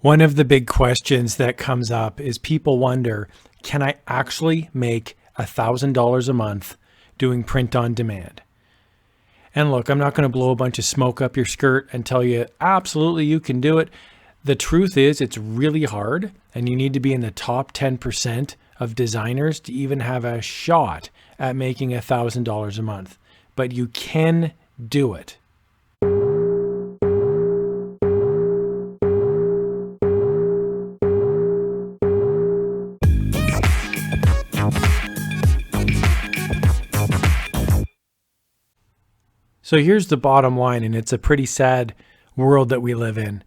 One of the big questions that comes up is people wonder, can I actually make $1,000 a month doing print on demand? And look, I'm not going to blow a bunch of smoke up your skirt and tell you absolutely you can do it. The truth is it's really hard, and you need to be in the top 10% of designers to even have a shot at making $1,000 a month. But you can do it. So here's the bottom line, and it's a pretty sad world that we live in.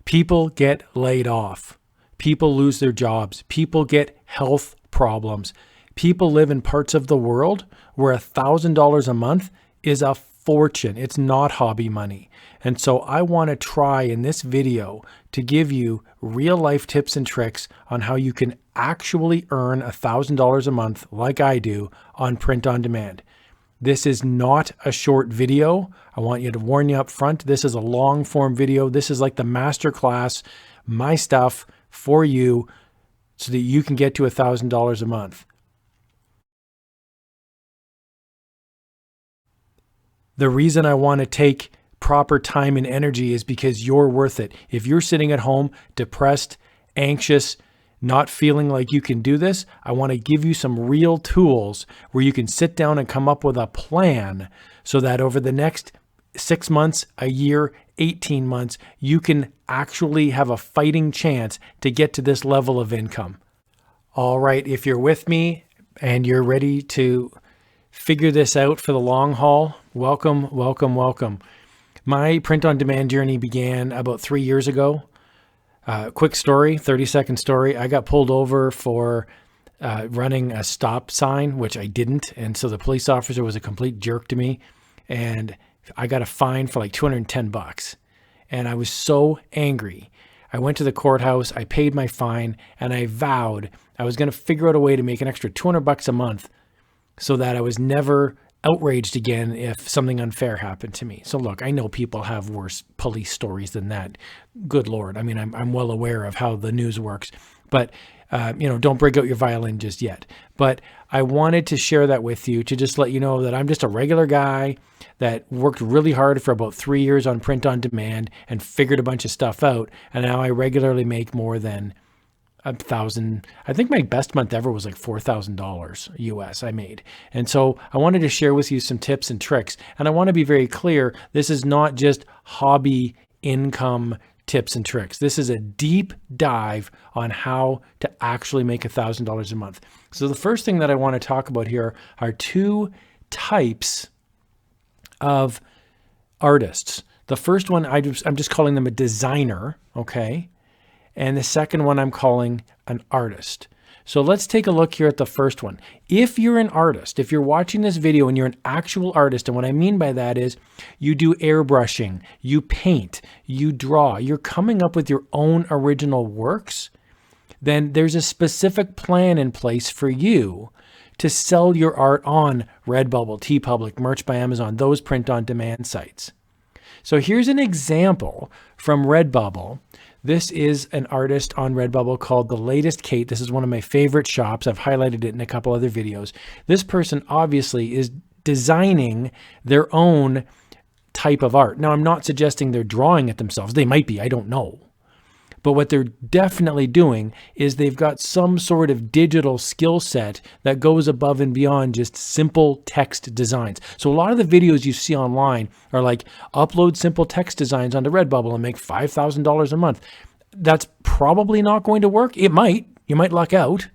People get laid off. People lose their jobs. People get health problems. People live in parts of the world where $1,000 a month is a fortune. It's not hobby money. And so I want to try in this video to give you real life tips and tricks on how you can actually earn $1,000 a month like I do on print on demand. This is not a short video. I want you to warn you up front. This is a long form video. This is like the masterclass, my stuff for you so that you can get to $1,000 a month. The reason I want to take proper time and energy is because you're worth it. If you're sitting at home, depressed, anxious, not feeling like you can do this, I want to give you some real tools where you can sit down and come up with a plan so that over the next 6 months, a year, 18 months, you can actually have a fighting chance to get to this level of income. All right, if you're with me and you're ready to figure this out for the long haul, welcome, welcome, welcome. My print on demand journey began about 3 years ago. Quick story, 30-second story. I got pulled over for running a stop sign, which I didn't. And so the police officer was a complete jerk to me. And I got a fine for like $210. And I was so angry. I went to the courthouse, I paid my fine, and I vowed I was going to figure out a way to make an extra $200 a month so that I was never outraged again if something unfair happened to me. So look, I know people have worse police stories than that. Good Lord. I mean, I'm well aware of how the news works, but don't break out your violin just yet. But I wanted to share that with you to just let you know that I'm just a regular guy that worked really hard for about 3 years on print on demand and figured a bunch of stuff out. And now I regularly make more than $1,000. I think my best month ever was like $4,000 US I made. And so I wanted to share with you some tips and tricks. And I want to be very clear. This is not just hobby income tips and tricks. This is a deep dive on how to actually make $1,000 a month. So the first thing that I want to talk about here are two types of artists. The first one, I'm just calling them a designer. Okay. And the second one I'm calling an artist. So let's take a look here at the first one. If you're an artist, if you're watching this video and you're an actual artist, and what I mean by that is you do airbrushing, you paint, you draw, you're coming up with your own original works, then there's a specific plan in place for you to sell your art on Redbubble, Teepublic, Merch by Amazon, those print on demand sites. So here's an example from Redbubble. This is an artist on Redbubble called The Latest Kate. This is one of my favorite shops. I've highlighted it in a couple other videos. This person obviously is designing their own type of art. Now, I'm not suggesting they're drawing it themselves. They might be, I don't know. But what they're definitely doing is they've got some sort of digital skill set that goes above and beyond just simple text designs. So a lot of the videos you see online are like upload simple text designs onto Redbubble and make $5,000 a month. That's probably not going to work. It might. You might luck out.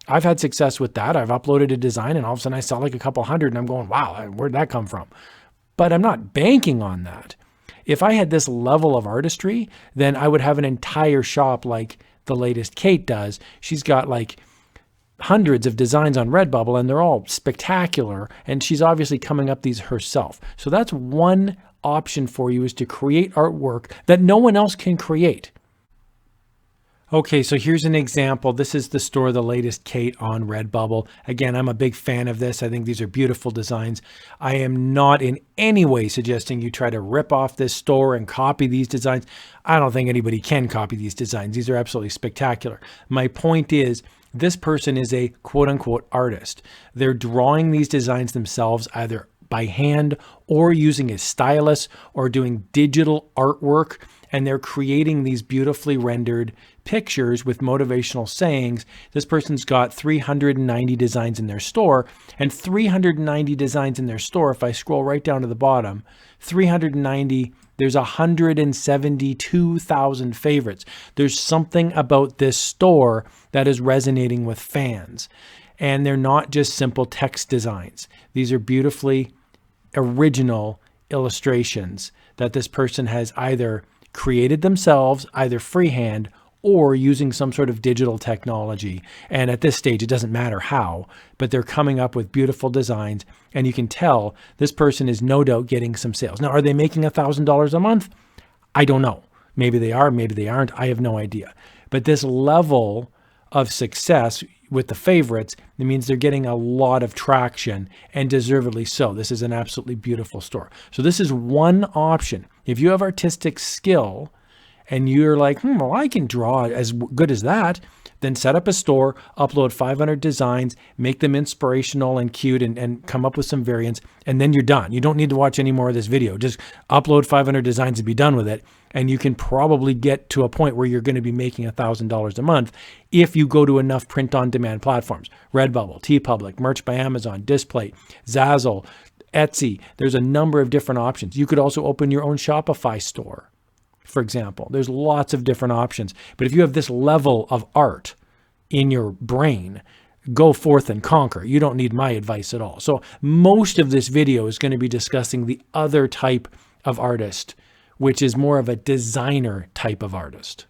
I've had success with that. I've uploaded a design and all of a sudden I sell like a couple hundred and I'm going, wow, where'd that come from? But I'm not banking on that. If I had this level of artistry, then I would have an entire shop like The Latest Kate does. She's got like hundreds of designs on Redbubble and they're all spectacular. And she's obviously coming up these herself. So that's one option for you, is to create artwork that no one else can create. Okay, so here's an example. This is the store, The Latest Kate on Redbubble. Again, I'm a big fan of this. I think these are beautiful designs. I am not in any way suggesting you try to rip off this store and copy these designs. I don't think anybody can copy these designs. These are absolutely spectacular. My point is, this person is a quote unquote artist. They're drawing these designs themselves, either by hand or using a stylus or doing digital artwork. And they're creating these beautifully rendered pictures with motivational sayings. This person's got 390 designs in their store, and 390 designs in their store. If I scroll right down to the bottom, 390, there's 172,000 favorites. There's something about this store that is resonating with fans. And they're not just simple text designs. These are beautifully original illustrations that this person has either created themselves, either freehand or using some sort of digital technology. And at this stage, it doesn't matter how, but they're coming up with beautiful designs. And you can tell this person is no doubt getting some sales. Now, are they making $1,000 a month? I don't know. Maybe they are, maybe they aren't. I have no idea. But this level of success with the favorites, it means they're getting a lot of traction, and deservedly so. This is an absolutely beautiful store. So this is one option. If you have artistic skill and you're like, well, I can draw as good as that, then set up a store, upload 500 designs, make them inspirational and cute, and come up with some variants, and then you're done. You don't need to watch any more of this video. Just upload 500 designs and be done with it. And you can probably get to a point where you're going to be making $1,000 a month if you go to enough print-on-demand platforms. Redbubble, Teepublic, Merch by Amazon, Displate, Zazzle, Etsy. There's a number of different options. You could also open your own Shopify store, for example. There's lots of different options. But if you have this level of art in your brain, go forth and conquer. You don't need my advice at all. So most of this video is going to be discussing the other type of artist, which is more of a designer type of artist.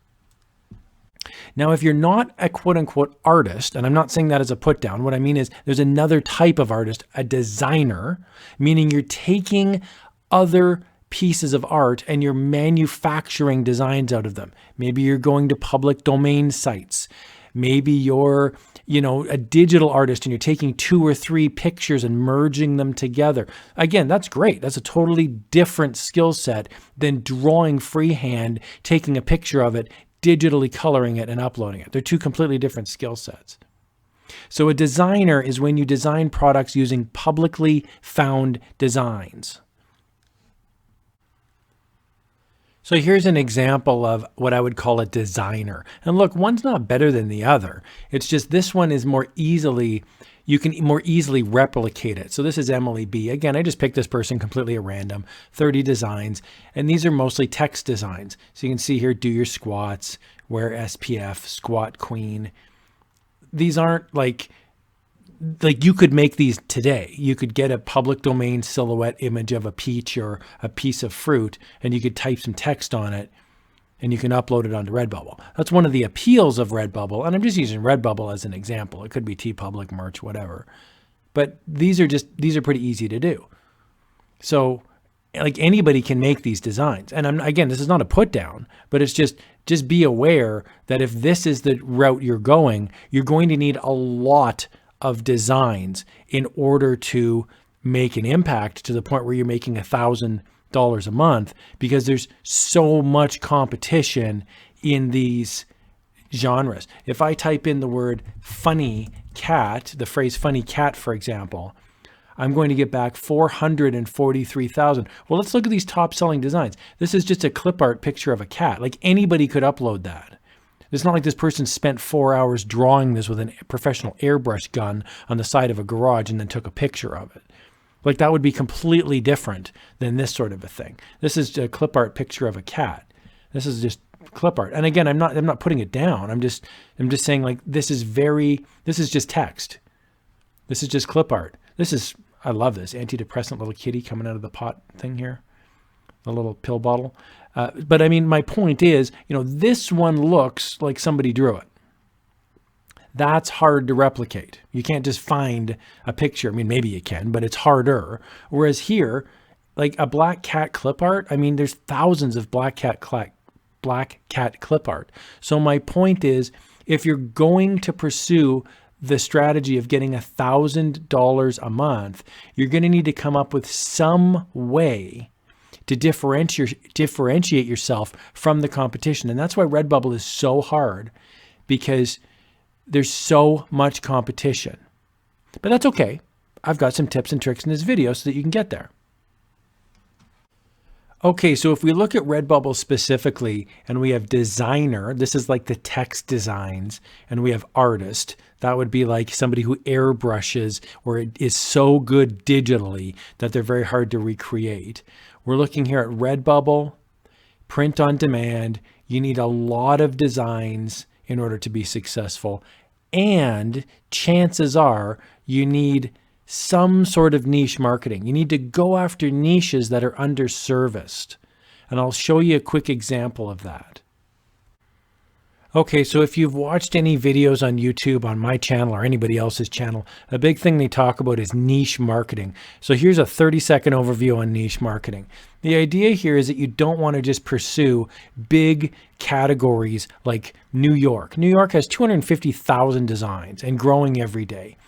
Now, if you're not a quote unquote artist, and I'm not saying that as a put down, what I mean is there's another type of artist, a designer, meaning you're taking other pieces of art and you're manufacturing designs out of them. Maybe you're going to public domain sites. Maybe you're, a digital artist and you're taking 2 or 3 pictures and merging them together. Again, that's great. That's a totally different skill set than drawing freehand, taking a picture of it, digitally coloring it and uploading it. They're 2 completely different skill sets. So a designer is when you design products using publicly found designs. So here's an example of what I would call a designer. And look, one's not better than the other. It's just this one is you can more easily replicate it. So this is Emily B. Again, I just picked this person completely at random, 30 designs, and these are mostly text designs. So you can see here, do your squats, wear SPF, squat queen. These aren't like you could make these today. You could get a public domain silhouette image of a peach or a piece of fruit, and you could type some text on it, and you can upload it onto Redbubble. That's one of the appeals of Redbubble, and I'm just using Redbubble as an example. It could be Teepublic, Merch, whatever. But these are pretty easy to do. So like anybody can make these designs. And again, this is not a put down, but it's just be aware that if this is the route you're going to need a lot of designs in order to make an impact to the point where you're making $1,000 a month, because there's so much competition in these genres. If I type in the word funny cat, the phrase funny cat, for example, I'm going to get back 443,000. Well, let's look at these top selling designs. This is just a clip art picture of a cat. Like anybody could upload that. It's not like this person spent 4 hours drawing this with a professional airbrush gun on the side of a garage and then took a picture of it. Like that would be completely different than this sort of a thing. This is a clip art picture of a cat. This is just clip art. And again, I'm not putting it down. I'm just saying like this is just text. This is just clip art. I love this antidepressant little kitty coming out of the pot thing here. The little pill bottle. But I mean, my point is, this one looks like somebody drew it. That's hard to replicate. You can't just find a picture. I mean, maybe you can, but it's harder. Whereas here, like a black cat clip art, I mean, there's thousands of black cat black cat clip art. So my point is, if you're going to pursue the strategy of getting $1,000 a month, you're going to need to come up with some way to differentiate yourself from the competition. And that's why Redbubble is so hard, because there's so much competition. But that's okay. I've got some tips and tricks in this video so that you can get there. Okay, so if we look at Redbubble specifically, and we have designer, this is like the text designs, and we have artist, that would be like somebody who airbrushes, or it is so good digitally that they're very hard to recreate. We're looking here at Redbubble, print on demand. You need a lot of designs in order to be successful, and chances are you need some sort of niche marketing. You need to go after niches that are underserviced. And I'll show you a quick example of that. Okay, so if you've watched any videos on YouTube, on my channel or anybody else's channel, a big thing they talk about is niche marketing. So here's a 30-second overview on niche marketing. The idea here is that you don't want to just pursue big categories like New York. New York has 250,000 designs and growing every day.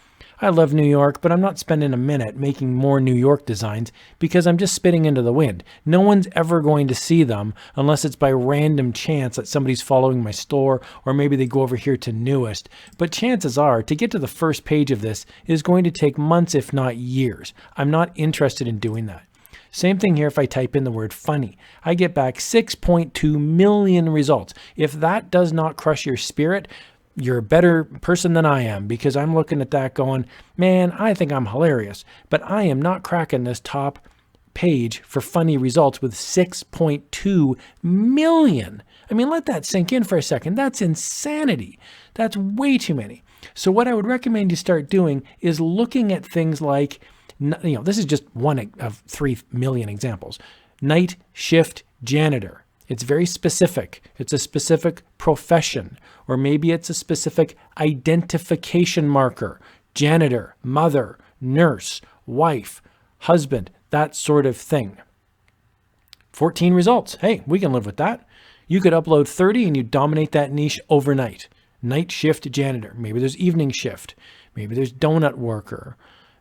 I love New York, but I'm not spending a minute making more New York designs because I'm just spitting into the wind. No one's ever going to see them unless it's by random chance that somebody's following my store, or maybe they go over here to Newest. But chances are, to get to the first page of this is going to take months, if not years. I'm not interested in doing that. Same thing here if I type in the word funny. I get back 6.2 million results. If that does not crush your spirit, you're a better person than I am, because I'm looking at that going, man, I think I'm hilarious, but I am not cracking this top page for funny results with 6.2 million. I mean, let that sink in for a second. That's insanity. That's way too many. So what I would recommend you start doing is looking at things like, this is just one of 3 million examples. Night shift janitor. It's very specific. It's a specific profession, or maybe it's a specific identification marker. Janitor, mother, nurse, wife, husband, that sort of thing. 14 results. Hey, we can live with that. You could upload 30 and you dominate that niche overnight. Night shift janitor. Maybe there's evening shift. Maybe there's donut worker.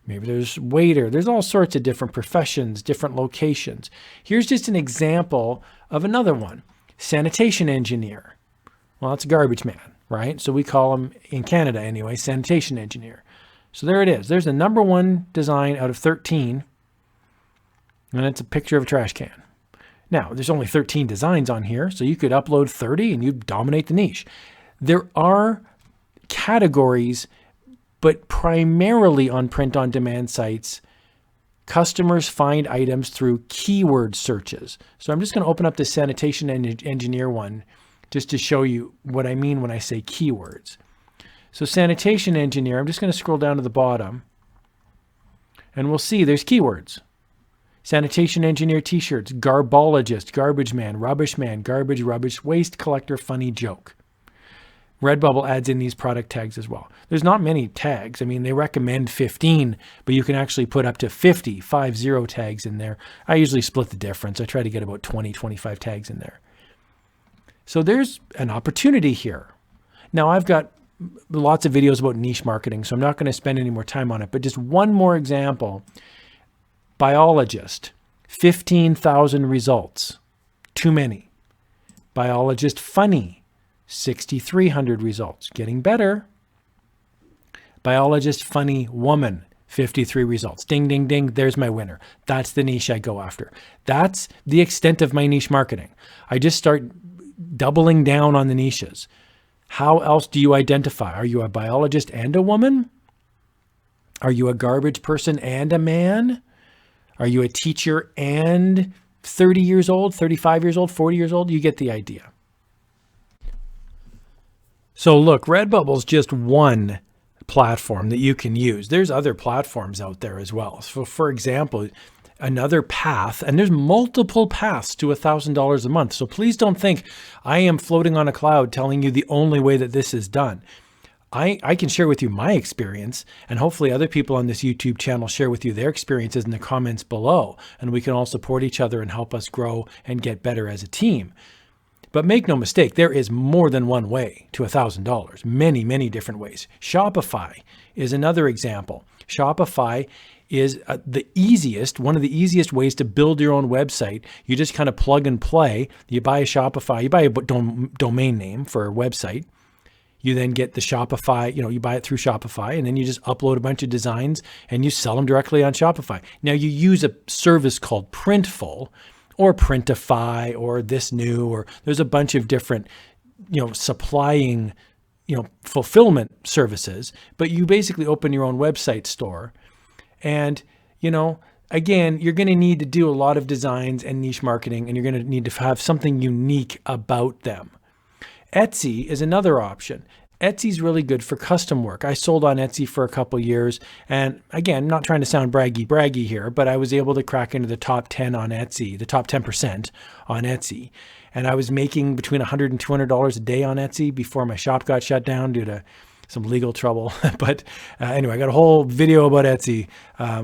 Maybe there's waiter. There's all sorts of different professions, different locations. Here's just an example of another one. Sanitation engineer. Well, it's a garbage man, right? So we call them, in Canada anyway, sanitation engineer. So there it is. There's the number one design out of 13. And it's a picture of a trash can. Now, there's only 13 designs on here, so you could upload 30 and you dominate the niche. There are categories, but primarily on print-on-demand sites, customers find items through keyword searches. So I'm just going to open up the sanitation engineer one just to show you what I mean when I say keywords. So sanitation engineer, I'm just going to scroll down to the bottom, and we'll see there's keywords. Sanitation engineer t-shirts, garbologist, garbage man, garbage, rubbish, waste collector, funny joke. Redbubble adds in these product tags as well. There's not many tags. I mean, they recommend 15, but you can actually put up to 50 tags in there. I usually split the difference. I try to get about 20, 25 tags in there. So there's an opportunity here. Now, I've got lots of videos about niche marketing, so I'm not going to spend any more time on it, but just one more example. Biologist, 15,000 results. Too many. Biologist funny, 6,300 results. Getting better. Biologist funny woman, 53 results. Ding, ding, ding. There's my winner. That's the niche I go after. That's the extent of my niche marketing. I just start doubling down on the niches. How else do you identify? Are you a biologist and a woman? Are you a garbage person and a man? Are you a teacher and 30 years old, 35 years old, 40 years old? You get the idea. So look, Redbubble's just one platform that you can use. There's other platforms out there as well. So for example, another path, and there's multiple paths to $1,000 a month. So please don't think I am floating on a cloud telling you the only way that this is done. I can share with you my experience, and hopefully other people on this YouTube channel share with you their experiences in the comments below, and we can all support each other and help us grow and get better as a team. But make no mistake, there is more than one way to $1,000, many, many different ways. Shopify is another example. Shopify is one of the easiest ways to build your own website. You just kind of plug and play. You buy a Shopify, you buy a domain name for a website. You then get the Shopify, you buy it through Shopify, and then you just upload a bunch of designs and you sell them directly on Shopify. Now you use a service called Printful or Printify or This New, or there's a bunch of different, supplying, fulfillment services, but you basically open your own website store. And, again, you're going to need to do a lot of designs and niche marketing, and you're going to need to have something unique about them. Etsy is another option. Etsy's really good for custom work. I sold on Etsy for a couple years. And again, not trying to sound braggy here, but I was able to crack into the top 10 on Etsy, the top 10% on Etsy. And I was making between $100 and $200 a day on Etsy before my shop got shut down due to some legal trouble. But anyway, I got a whole video about Etsy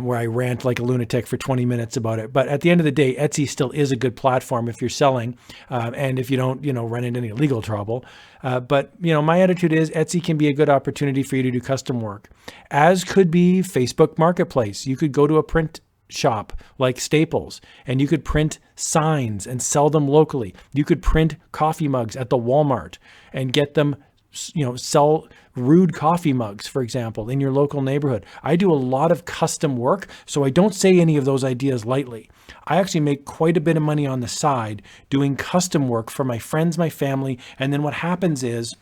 where I rant like a lunatic for 20 minutes about it. But at the end of the day, Etsy still is a good platform if you're selling and if you don't, run into any legal trouble. But my attitude is Etsy can be a good opportunity for you to do custom work, as could be Facebook Marketplace. You could go to a print shop like Staples and you could print signs and sell them locally. You could print coffee mugs at the Walmart and get them, sell rude coffee mugs, for example, in your local neighborhood. I do a lot of custom work, so I don't say any of those ideas lightly. I actually make quite a bit of money on the side doing custom work for my friends, my family, and then what happens is,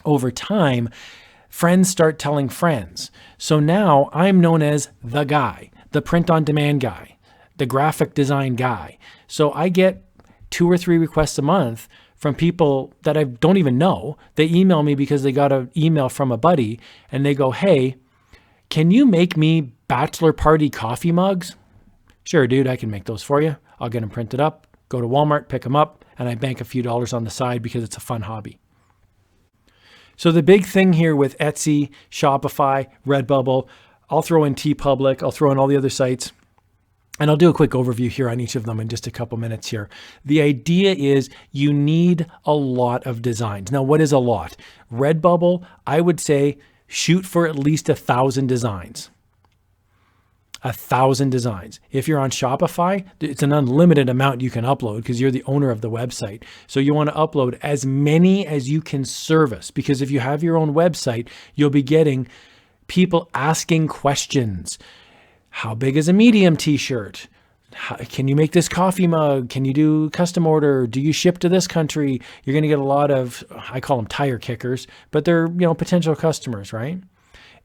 over time, friends start telling friends. So now I'm known as the guy, the print-on-demand guy, the graphic design guy. So I get 2 or 3 requests a month from people that I don't even know. They email me because they got an email from a buddy and they go, "Hey, can you make me bachelor party coffee mugs?" "Sure, dude, I can make those for you. I'll get them printed up, go to Walmart, pick them up, and I bank a few dollars on the side because it's a fun hobby." So the big thing here with Etsy, Shopify, Redbubble, I'll throw in Teepublic, I'll throw in all the other sites, and I'll do a quick overview here on each of them in just a couple minutes here. The idea is you need a lot of designs. Now, what is a lot? Redbubble, I would say shoot for at least 1,000 designs. 1,000 designs. If you're on Shopify, it's an unlimited amount you can upload because you're the owner of the website. So you want to upload as many as you can service, because if you have your own website, you'll be getting people asking questions. How big is a medium t-shirt? Can you make this coffee mug? Can you do custom order? Do you ship to this country? You're going to get a lot of, I call them tire kickers, but they're, potential customers, right?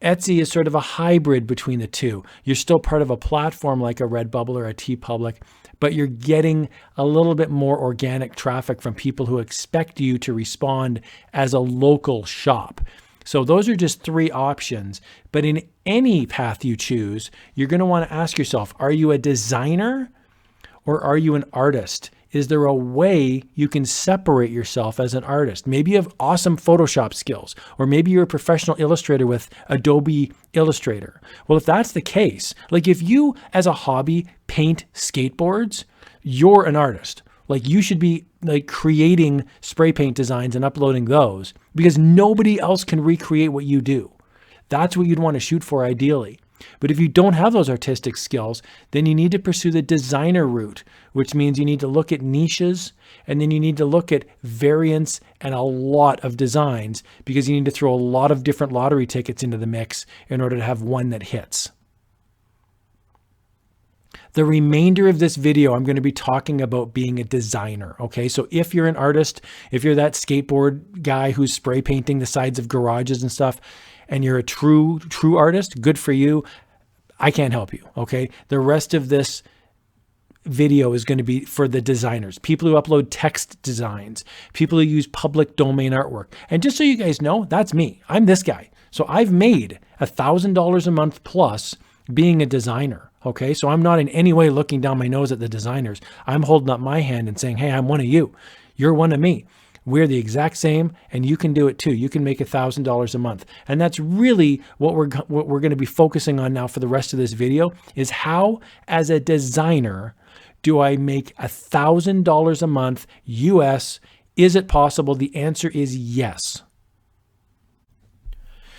Etsy is sort of a hybrid between the two. You're still part of a platform like a Redbubble or a Teepublic, but you're getting a little bit more organic traffic from people who expect you to respond as a local shop. So those are just 3 options, but in any path you choose, you're going to want to ask yourself, are you a designer or are you an artist? Is there a way you can separate yourself as an artist? Maybe you have awesome Photoshop skills, or maybe you're a professional illustrator with Adobe Illustrator. Well, if that's the case, like if you as a hobby paint skateboards, you're an artist. Like you should be like creating spray paint designs and uploading those because nobody else can recreate what you do. That's what you'd want to shoot for ideally. But if you don't have those artistic skills, then you need to pursue the designer route, which means you need to look at niches and then you need to look at variants and a lot of designs because you need to throw a lot of different lottery tickets into the mix in order to have one that hits. The remainder of this video, I'm going to be talking about being a designer. Okay, so if you're an artist, if you're that skateboard guy who's spray painting the sides of garages and stuff, and you're a true artist, good for you. I can't help you. Okay, the rest of this video is going to be for the designers, people who upload text designs, people who use public domain artwork. And just so you guys know, that's me. I'm this guy. So I've made $1,000 a month plus being a designer. Okay, so I'm not in any way looking down my nose at the designers. I'm holding up my hand and saying, hey, I'm one of you. You're one of me. We're the exact same, and you can do it too. You can make $1,000 a month. And that's really what we're going to be focusing on now for the rest of this video is how, as a designer, do I make $1,000 a month US Is it possible? The answer is yes.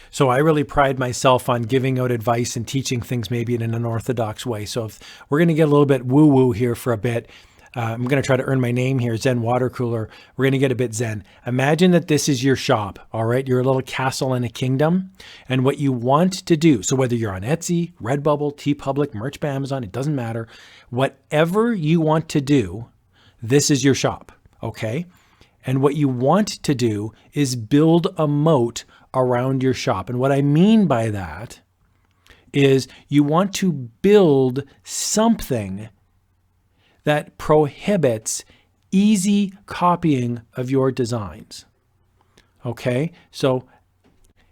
So I really pride myself on giving out advice and teaching things maybe in an unorthodox way. So if we're going to get a little bit woo-woo here for a bit, I'm going to try to earn my name here, Zen Watercooler. We're going to get a bit Zen. Imagine that this is your shop, all right? You're a little castle in a kingdom. And what you want to do, so whether you're on Etsy, Redbubble, Teepublic, Merch by Amazon, it doesn't matter. Whatever you want to do, this is your shop, okay? And what you want to do is build a moat around your shop. And what I mean by that is you want to build something that prohibits easy copying of your designs. Okay, so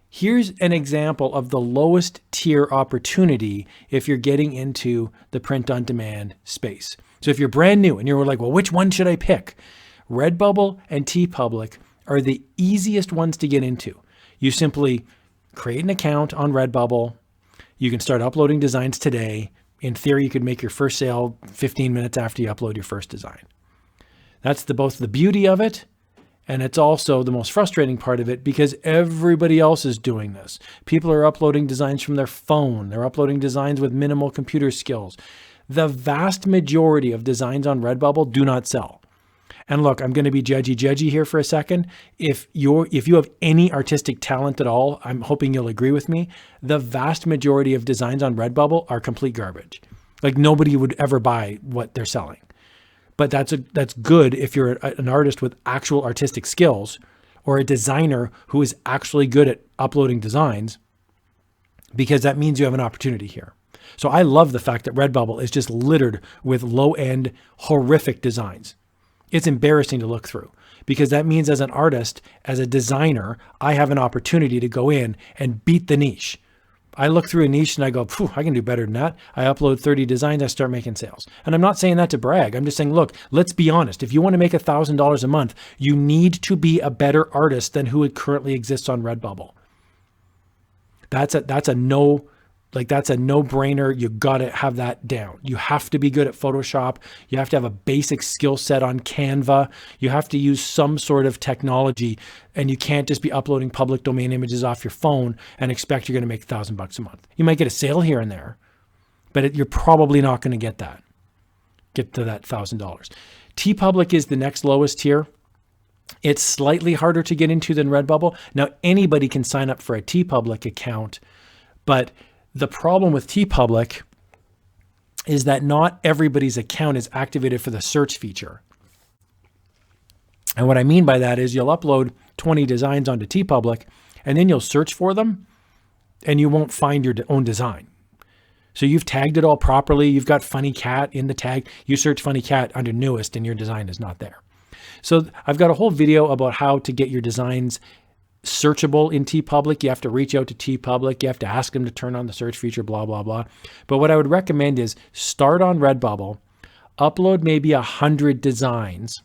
here's an example of the lowest tier opportunity if you're getting into the print on demand space. So if you're brand new and you're like, well, which one should I pick? Redbubble and Teepublic are the easiest ones to get into. You simply create an account on Redbubble. You can start uploading designs today. In theory, you could make your first sale 15 minutes after you upload your first design. That's both the beauty of it, and it's also the most frustrating part of it because everybody else is doing this. People are uploading designs from their phone. They're uploading designs with minimal computer skills. The vast majority of designs on Redbubble do not sell. And look, I'm going to be judgy here for a second. If you have any artistic talent at all, I'm hoping you'll agree with me. The vast majority of designs on Redbubble are complete garbage. Like nobody would ever buy what they're selling. But that's good if you're an artist with actual artistic skills or a designer who is actually good at uploading designs, because that means you have an opportunity here. So I love the fact that Redbubble is just littered with low-end, horrific designs. It's embarrassing to look through because that means as an artist, as a designer, I have an opportunity to go in and beat the niche. I look through a niche and I go, I can do better than that. I upload 30 designs, I start making sales. And I'm not saying that to brag. I'm just saying, look, let's be honest. If you want to make $1,000 a month, you need to be a better artist than who currently exists on Redbubble. That's a no-brainer. You got to have that down. You have to be good at Photoshop. You have to have a basic skill set on Canva. You have to use some sort of technology, and you can't just be uploading public domain images off your phone and expect you're going to make $1,000 a month. You might get a sale here and there, but you're probably not going to get to that $1,000. Teepublic is the next lowest tier. It's slightly harder to get into than Redbubble. Now, anybody can sign up for a Teepublic account, but the problem with Teepublic is that not everybody's account is activated for the search feature. And what I mean by that is you'll upload 20 designs onto Teepublic and then you'll search for them and you won't find your own design. So you've tagged it all properly. You've got funny cat in the tag. You search funny cat under newest and your design is not there. So I've got a whole video about how to get your designs searchable in Teepublic. You have to reach out to Teepublic. You have to ask them to turn on the search feature, blah, blah, blah. But what I would recommend is start on Redbubble, upload maybe 100 designs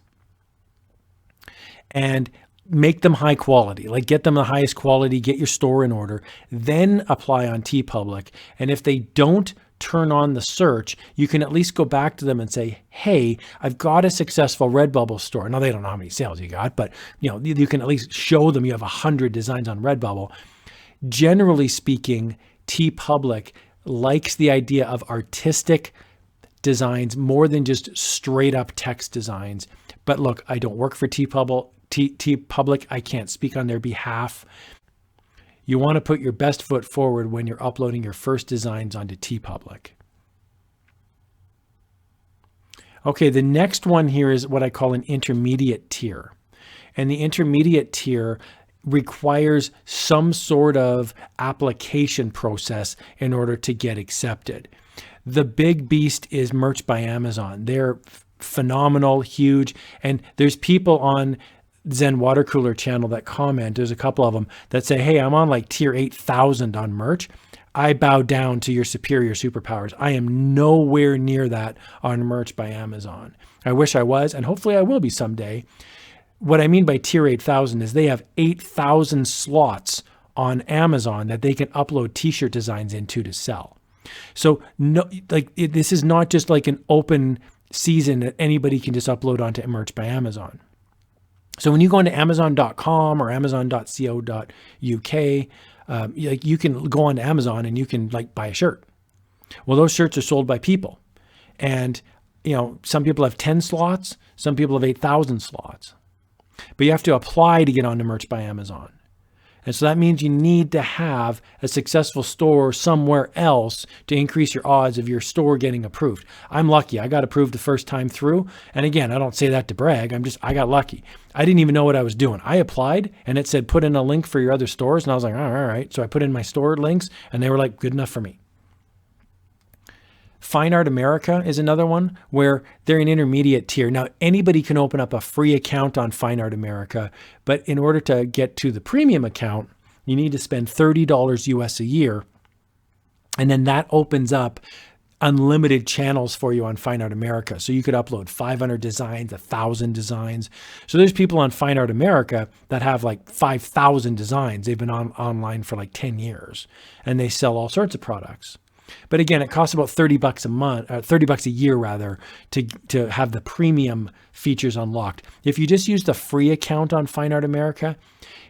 and make them high quality, like get them the highest quality, get your store in order, then apply on Teepublic. And if they don't turn on the search, you can at least go back to them and say, hey, I've got a successful Redbubble store. Now, they don't know how many sales you got, but you can at least show them you have 100 designs on Redbubble. Generally speaking, Teepublic likes the idea of artistic designs more than just straight up text designs. But look, I don't work for Teepublic. I can't speak on their behalf. You want to put your best foot forward when you're uploading your first designs onto Teepublic. Okay, the next one here is what I call an intermediate tier. And the intermediate tier requires some sort of application process in order to get accepted. The big beast is Merch by Amazon. They're phenomenal, huge, and there's people on Zen Watercooler channel that comment, there's a couple of them that say, hey, I'm on like tier 8,000 on merch. I bow down to your superior superpowers. I am nowhere near that on Merch by Amazon. I wish I was, and hopefully I will be someday. What I mean by tier 8,000 is they have 8,000 slots on Amazon that they can upload t-shirt designs into to sell. So this is not just like an open season that anybody can just upload onto Merch by Amazon. So when you go into Amazon.com or Amazon.co.uk, you can go on to Amazon and you can like buy a shirt. Well, those shirts are sold by people. And, some people have 10 slots, some people have 8,000 slots. But you have to apply to get onto Merch by Amazon. And so that means you need to have a successful store somewhere else to increase your odds of your store getting approved. I'm lucky. I got approved the first time through. And again, I don't say that to brag. I got lucky. I didn't even know what I was doing. I applied and it said, put in a link for your other stores. And I was like, all right. So I put in my store links and they were like, good enough for me. Fine Art America is another one where they're an intermediate tier. Now, anybody can open up a free account on Fine Art America, but in order to get to the premium account, you need to spend $30 US a year. And then that opens up unlimited channels for you on Fine Art America. So you could upload 500 designs, 1,000 designs. So there's people on Fine Art America that have like 5,000 designs. They've been online for like 10 years and they sell all sorts of products. But again, it costs about $30 a month, $30 a year rather, to have the premium features unlocked. If you just use the free account on Fine Art America,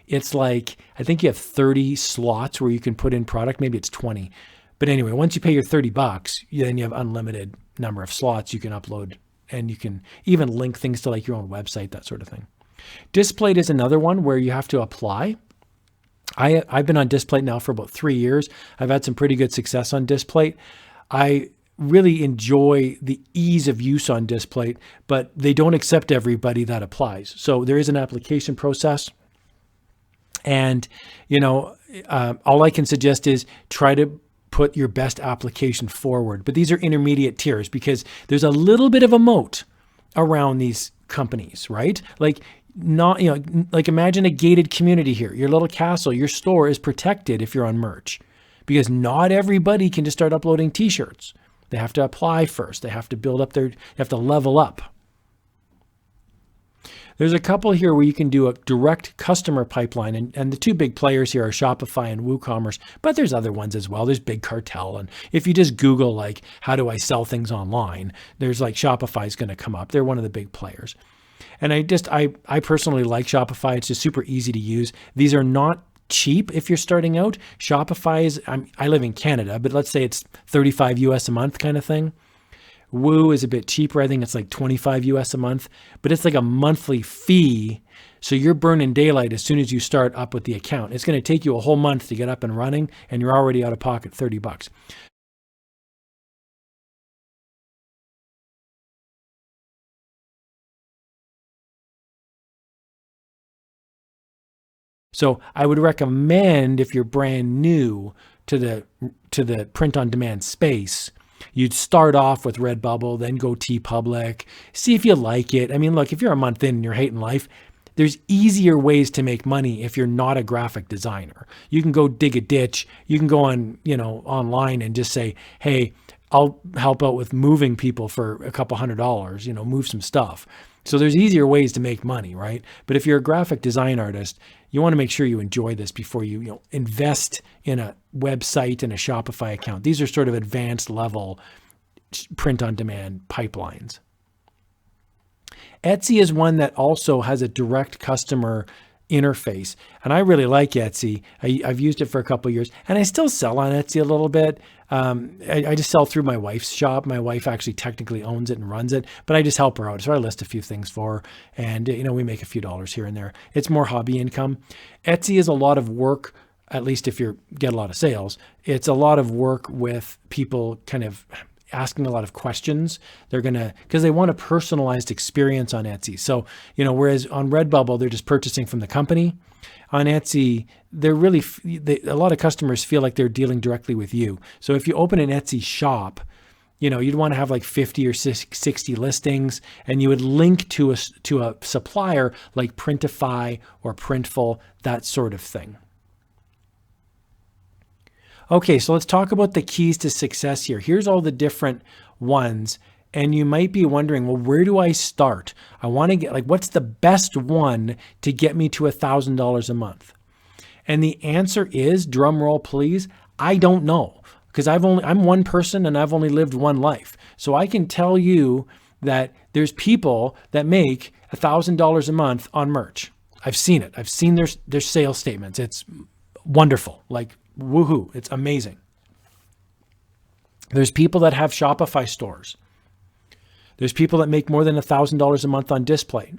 it's like, I think you have 30 slots where you can put in product. Maybe it's 20. But anyway, once you pay your $30, then you have unlimited number of slots you can upload, and you can even link things to like your own website, that sort of thing. Displate is another one where you have to apply. I've been on Displate now for about 3 years. I've had some pretty good success on Displate. I really enjoy the ease of use on Displate, but they don't accept everybody that applies. So there is an application process. And, all I can suggest is try to put your best application forward. But these are intermediate tiers because there's a little bit of a moat around these companies, right? Like imagine a gated community here. Your little castle, your store is protected if you're on Merch because not everybody can just start uploading t-shirts. They have to apply first. They have to they have to level up. There's a couple here where you can do a direct customer pipeline, and the two big players here are Shopify and WooCommerce, but there's other ones as well. There's Big Cartel, and if you just Google like, how do I sell things online, there's like Shopify is going to come up. They're one of the big players. And I personally like Shopify. It's just super easy to use. These are not cheap if you're starting out. Shopify is, I live in Canada, but let's say it's 35 US a month kind of thing. Woo is a bit cheaper. I think it's like 25 US a month, but it's like a monthly fee. So you're burning daylight as soon as you start up with the account. It's going to take you a whole month to get up and running, and you're already out of pocket $30. So I would recommend, if you're brand new to the print on demand space, you'd start off with Redbubble, then go Teepublic, see if you like it. I mean, look, if you're a month in and you're hating life, there's easier ways to make money if you're not a graphic designer. You can go dig a ditch. You can go on, online and just say, hey, I'll help out with moving people for a couple $100, move some stuff. So there's easier ways to make money, right? But if you're a graphic design artist, you want to make sure you enjoy this before you invest in a website and a Shopify account. These are sort of advanced level print on demand pipelines. Etsy is one that also has a direct customer interface. And I really like Etsy. I've used it for a couple of years, and I still sell on Etsy a little bit. I just sell through my wife's shop. My wife actually technically owns it and runs it, but I just help her out. So I list a few things for her, and we make a few dollars here and there. It's more hobby income. Etsy is a lot of work, at least if you get a lot of sales. It's a lot of work with people kind of asking a lot of questions. Because they want a personalized experience on Etsy. So, whereas on Redbubble, they're just purchasing from the company. On Etsy, a lot of customers feel like they're dealing directly with you. So if you open an Etsy shop, you'd want to have like 50 or 60 listings, and you would link to a supplier like Printify or Printful, that sort of thing. Okay, so let's talk about the keys to success here. Here's all the different ones. And you might be wondering, well, where do I start? I want to get, what's the best one to get me to $1,000 a month? And the answer is, drum roll please, I don't know. Because I'm one person and I've only lived one life. So I can tell you that there's people that make $1,000 a month on merch. I've seen it. I've seen their sales statements. It's wonderful. Like, woohoo. It's amazing. There's people that have Shopify stores. There's people that make more than $1,000 a month on Displate.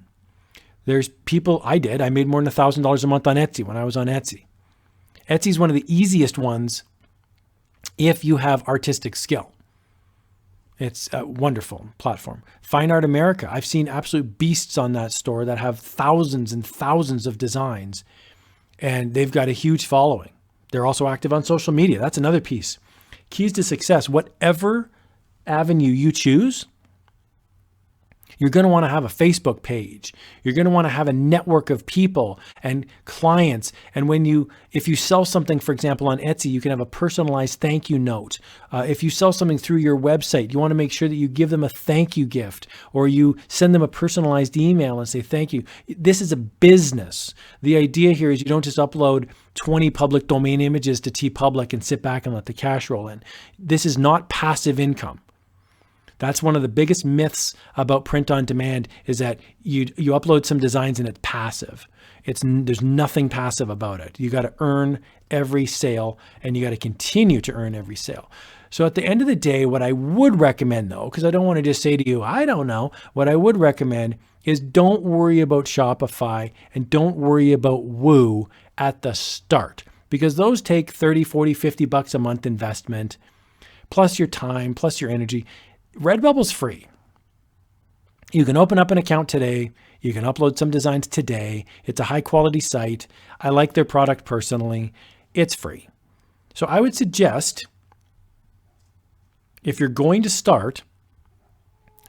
There's people, I made more than $1,000 a month on Etsy when I was on Etsy. Etsy is one of the easiest ones if you have artistic skill. It's a wonderful platform. Fine Art America. I've seen absolute beasts on that store that have thousands and thousands of designs, and they've got a huge following. They're also active on social media. That's another piece. Keys to success, whatever avenue you choose, you're going to want to have a Facebook page. You're going to want to have a network of people and clients. And if you sell something, for example, on Etsy, you can have a personalized thank you note. If you sell something through your website, you want to make sure that you give them a thank you gift, or you send them a personalized email and say thank you. This is a business. The idea here is you don't just upload 20 public domain images to Teepublic and sit back and let the cash roll in. This is not passive income. That's one of the biggest myths about print on demand, is that you upload some designs and it's passive. There's nothing passive about it. You got to earn every sale, and you got to continue to earn every sale. So at the end of the day, what I would recommend, though, because I don't want to just say to you, I don't know, what I would recommend is don't worry about Shopify and don't worry about Woo at the start, because those take 30, 40, 50 bucks a month investment, plus your time, plus your energy. Redbubble's free. You can open up an account today. You can upload some designs today. It's a high quality site. I like their product personally. It's free. So I would suggest, if you're going to start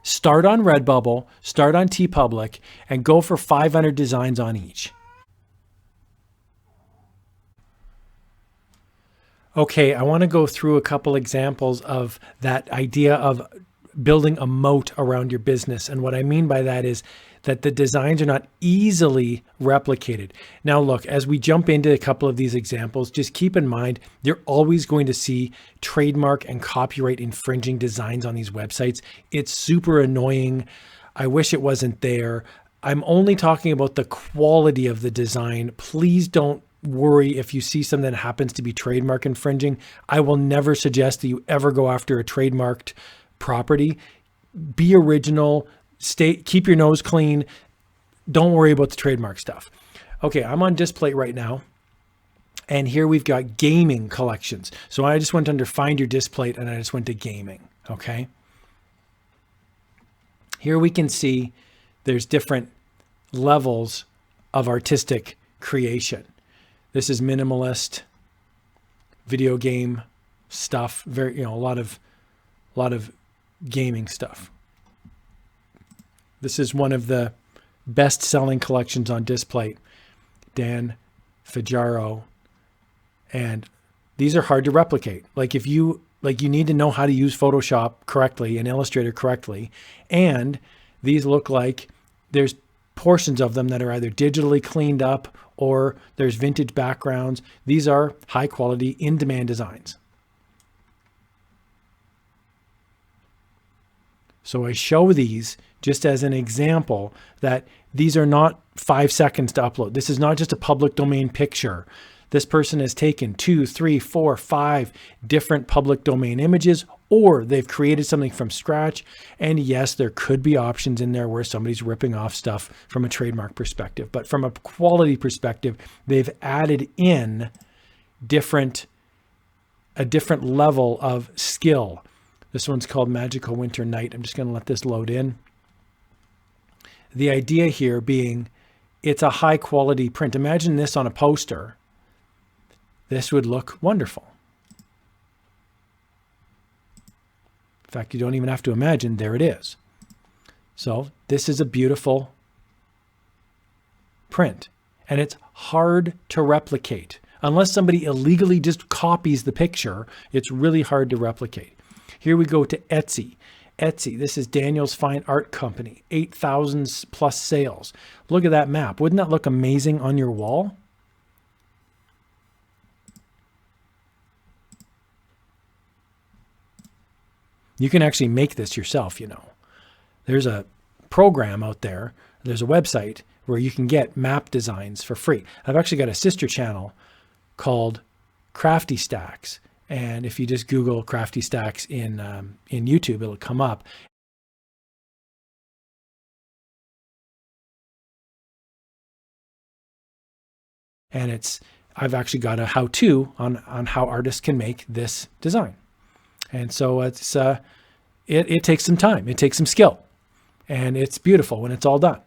on Redbubble, start on Teepublic, and go for 500 designs on each. Okay, I want to go through a couple examples of that idea of building a moat around your business. And what I mean by that is that the designs are not easily replicated. Now, look, as we jump into a couple of these examples, just keep in mind, you're always going to see trademark and copyright infringing designs on these websites. It's super annoying. I wish it wasn't there. I'm only talking about the quality of the design. Please don't worry if you see something that happens to be trademark infringing. I will never suggest that you ever go after a trademarked property. Be original, keep your nose clean. Don't worry about the trademark stuff. Okay, I'm on Displate right now, and here we've got gaming collections. So I just went under Find Your Displate, and I just went to gaming, okay? Here we can see there's different levels of artistic creation. This is minimalist video game stuff, a lot of gaming stuff. This is one of the best-selling collections on Displate, Dan Fajaro, and these are hard to replicate. You need to know how to use Photoshop correctly and Illustrator correctly, and these look like there's portions of them that are either digitally cleaned up or there's vintage backgrounds. These are high-quality, in-demand designs. So I show these just as an example that these are not 5 seconds to upload. This is not just a public domain picture. This person has taken 2, 3, 4, 5 different public domain images, or they've created something from scratch. And yes, there could be options in there where somebody's ripping off stuff from a trademark perspective. But from a quality perspective, they've added in a different level of skill. This one's called Magical Winter Night. I'm just going to let this load in. The idea here being it's a high quality print. Imagine this on a poster. This would look wonderful. In fact, you don't even have to imagine. There it is. So this is a beautiful print, and it's hard to replicate. Unless somebody illegally just copies the picture, it's really hard to replicate. Here we go to Etsy. Etsy, this is Daniel's Fine Art Company, 8,000 plus sales. Look at that map. Wouldn't that look amazing on your wall? You can actually make this yourself, There's a program out there, there's a website where you can get map designs for free. I've actually got a sister channel called Crafty Stacks. And if you just Google Crafty Stacks in YouTube, it'll come up. And I've actually got a how-to on how artists can make this design. And so it takes some time, it takes some skill, and it's beautiful when it's all done.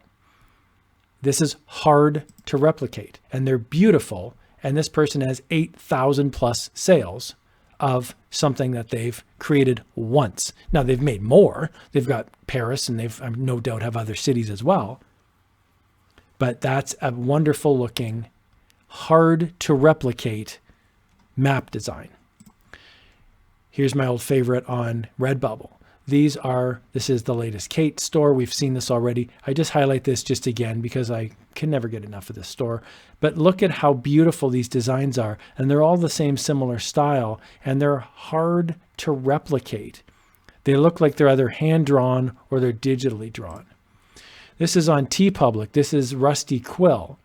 This is hard to replicate, and they're beautiful. And this person has 8,000 plus sales of something that they've created once. Now they've made more. They've got Paris, and they've no doubt have other cities as well. But that's a wonderful looking, hard to replicate map design. Here's my old favorite on Redbubble. This is the latest Kate store. We've seen this already. I just highlight this just again because I can never get enough of this store. But look at how beautiful these designs are. And they're all the same similar style, and they're hard to replicate. They look like they're either hand-drawn or they're digitally drawn. This is on Teepublic. This is Rusty Quill.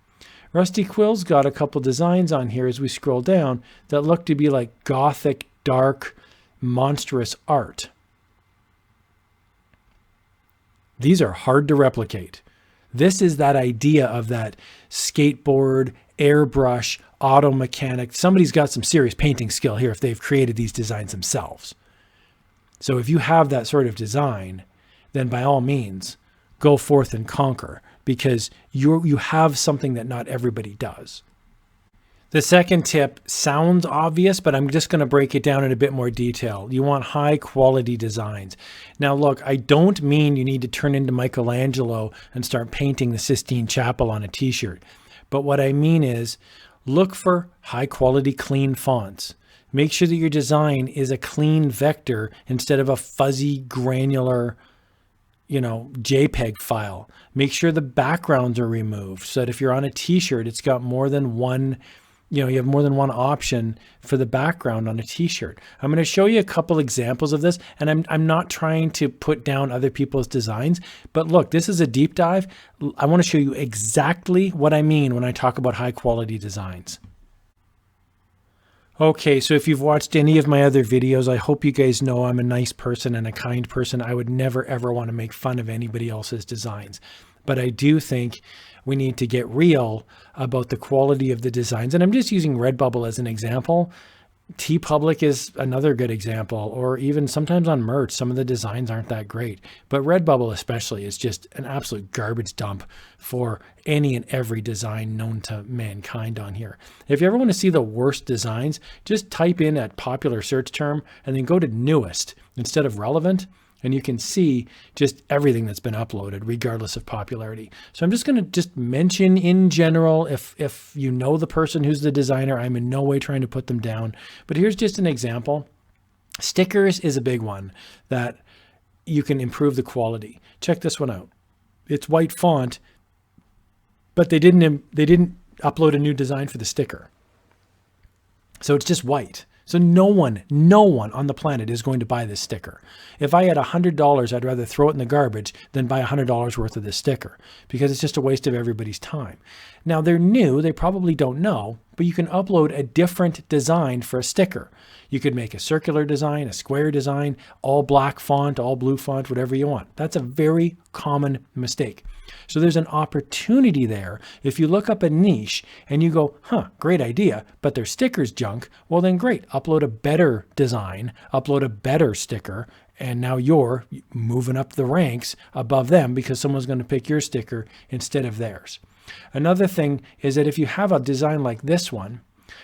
Rusty Quill's got a couple designs on here as we scroll down that look to be like gothic, dark, monstrous art. These are hard to replicate. This is that idea of that skateboard, airbrush, auto mechanic. Somebody's got some serious painting skill here if they've created these designs themselves. So if you have that sort of design, then by all means, go forth and conquer, because you have something that not everybody does. The second tip sounds obvious, but I'm just going to break it down in a bit more detail. You want high quality designs. Now look, I don't mean you need to turn into Michelangelo and start painting the Sistine Chapel on a t-shirt. But what I mean is look for high quality, clean fonts. Make sure that your design is a clean vector instead of a fuzzy, granular, JPEG file. Make sure the backgrounds are removed so that if you're on a t-shirt, it's got more than one, you have more than one option for the background on a t-shirt. I'm going to show you a couple examples of this, and I'm not trying to put down other people's designs, but look, this is a deep dive. I want to show you exactly what I mean when I talk about high quality designs. Okay, so if you've watched any of my other videos, I hope you guys know I'm a nice person and a kind person. I would never, ever want to make fun of anybody else's designs. But I do think we need to get real about the quality of the designs. And I'm just using Redbubble as an example. Teepublic is another good example, or even sometimes on merch, some of the designs aren't that great. But Redbubble especially is just an absolute garbage dump for any and every design known to mankind on here. If you ever want to see the worst designs, just type in a popular search term and then go to newest instead of relevant. And you can see just everything that's been uploaded regardless of popularity. So I'm just going to just mention in general, if you know the person who's the designer, I'm in no way trying to put them down. But here's just an example. Stickers is a big one that you can improve the quality. Check this one out. It's white font, but they didn't upload a new design for the sticker. So it's just white. So no one on the planet is going to buy this sticker. If I had $100, I'd rather throw it in the garbage than buy $100 worth of this sticker, because it's just a waste of everybody's time. Now they're new, they probably don't know, but you can upload a different design for a sticker. You could make a circular design, a square design, all black font, all blue font, whatever you want. That's a very common mistake. So there's an opportunity there. If you look up a niche and you go, great idea, but their sticker's junk, well then great, upload a better design, upload a better sticker, and now you're moving up the ranks above them because someone's going to pick your sticker instead of theirs. Another thing is that if you have a design like this one,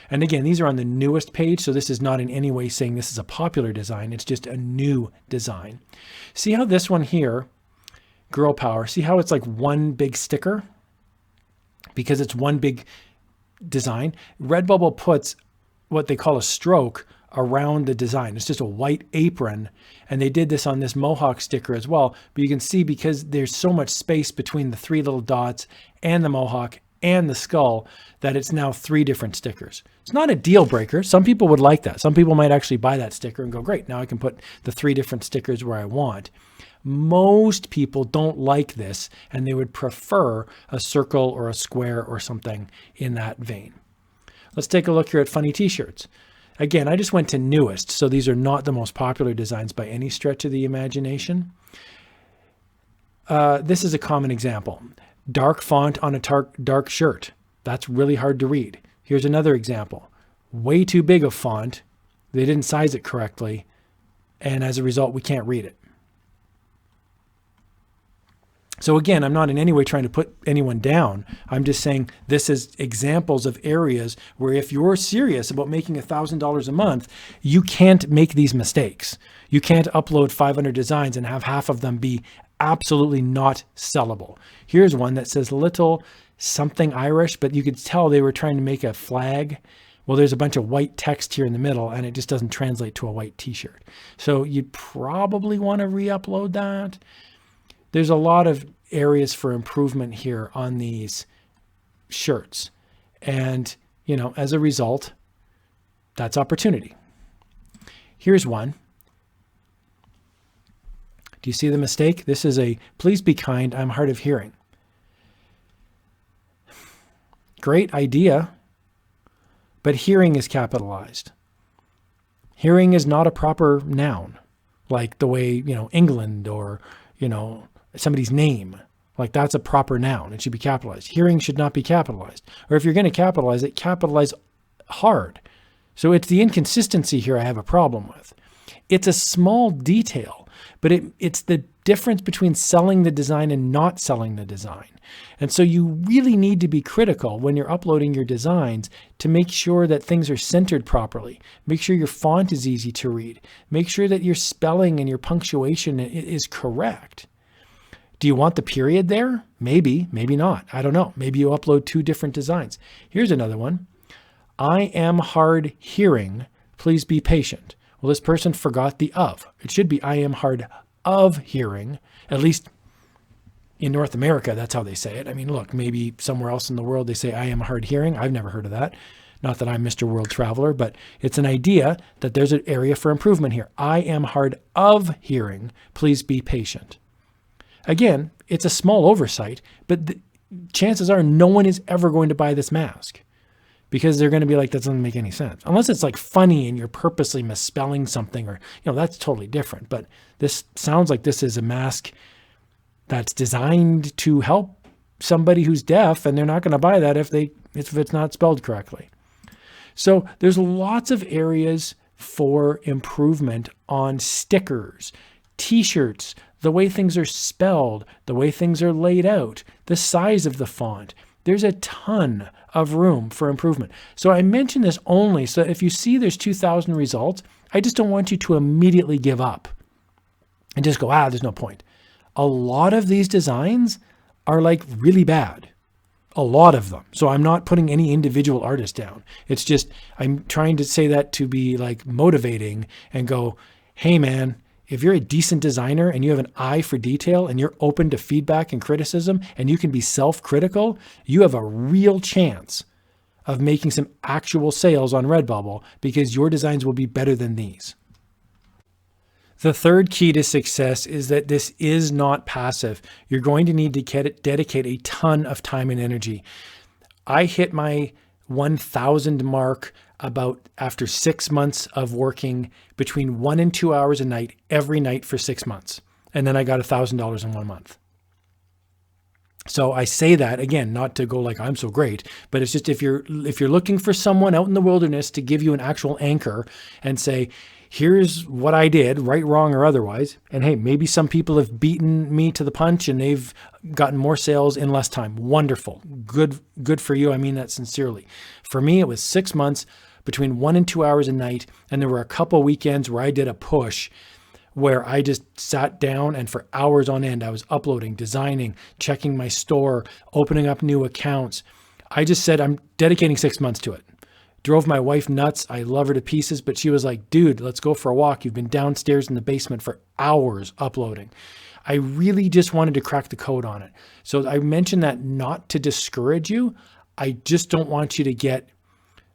and again, these are on the newest page, so this is not in any way saying this is a popular design, it's just a new design. See how this one here, Girl Power, see how it's like one big sticker? Because it's one big design. Redbubble puts what they call a stroke around the design. It's just a white apron, and they did this on this Mohawk sticker as well. But you can see because there's so much space between the three little dots and the Mohawk and the skull that it's now three different stickers. It's not a deal breaker. Some people would like that. Some people might actually buy that sticker and go, great, now I can put the three different stickers where I want. Most people don't like this, and they would prefer a circle or a square or something in that vein. Let's take a look here at funny t-shirts. Again, I just went to newest, so these are not the most popular designs by any stretch of the imagination. This is a common example. Dark font on a dark shirt. That's really hard to read. Here's another example. Way too big of font. They didn't size it correctly, and as a result, we can't read it. So again, I'm not in any way trying to put anyone down. I'm just saying this is examples of areas where if you're serious about making $1,000 a month, you can't make these mistakes. You can't upload 500 designs and have half of them be absolutely not sellable. Here's one that says little something Irish, but you could tell they were trying to make a flag. Well, there's a bunch of white text here in the middle, and it just doesn't translate to a white t-shirt. So you'd probably want to re-upload that. There's a lot of areas for improvement here on these shirts. And, as a result, that's opportunity. Here's one. Do you see the mistake? This is a, please be kind, I'm hard of hearing. Great idea, but hearing is capitalized. Hearing is not a proper noun, like the way, England or, somebody's name. Like that's a proper noun. It should be capitalized. Hearing should not be capitalized. Or if you're going to capitalize it, capitalize hard. So it's the inconsistency here I have a problem with. It's a small detail, but it's the difference between selling the design and not selling the design. And so you really need to be critical when you're uploading your designs to make sure that things are centered properly. Make sure your font is easy to read. Make sure that your spelling and your punctuation is correct. Do you want the period there? Maybe, maybe not. I don't know. Maybe you upload 2 different designs. Here's another one. I am hard hearing. Please be patient. Well, this person forgot the of. It should be I am hard of hearing. At least in North America, that's how they say it. I mean, look, maybe somewhere else in the world they say I am hard hearing. I've never heard of that. Not that I'm Mr. World Traveler, but it's an idea that there's an area for improvement here. I am hard of hearing. Please be patient. Again, it's a small oversight, but the chances are no one is ever going to buy this mask because they're going to be like, that doesn't make any sense. Unless it's like funny and you're purposely misspelling something or, that's totally different. But this sounds like this is a mask that's designed to help somebody who's deaf, and they're not going to buy that if it's not spelled correctly. So there's lots of areas for improvement on stickers, t-shirts, the way things are spelled, the way things are laid out, the size of the font. There's a ton of room for improvement. So I mention this only so if you see there's 2,000 results, I just don't want you to immediately give up and just go, there's no point. A lot of these designs are like really bad. A lot of them. So I'm not putting any individual artist down. It's just, I'm trying to say that to be like motivating and go, hey man, if you're a decent designer and you have an eye for detail and you're open to feedback and criticism and you can be self-critical, you have a real chance of making some actual sales on Redbubble because your designs will be better than these. The third key to success is that this is not passive. You're going to need to dedicate a ton of time and energy. I hit my 1,000 mark about after 6 months of working between 1 and 2 hours a night, every night for 6 months. And then I got $1,000 in 1 month. So I say that again, not to go like I'm so great, but it's just if you're looking for someone out in the wilderness to give you an actual anchor and say, here's what I did, right, wrong, or otherwise. And hey, maybe some people have beaten me to the punch and they've gotten more sales in less time. Wonderful. Good for you. I mean that sincerely. For me, it was 6 months between 1 and 2 hours a night. And there were a couple weekends where I did a push where I just sat down and for hours on end, I was uploading, designing, checking my store, opening up new accounts. I just said, I'm dedicating 6 months to it. Drove my wife nuts. I love her to pieces, but she was like, dude, let's go for a walk. You've been downstairs in the basement for hours uploading. I really just wanted to crack the code on it. So I mentioned that not to discourage you. I just don't want you to get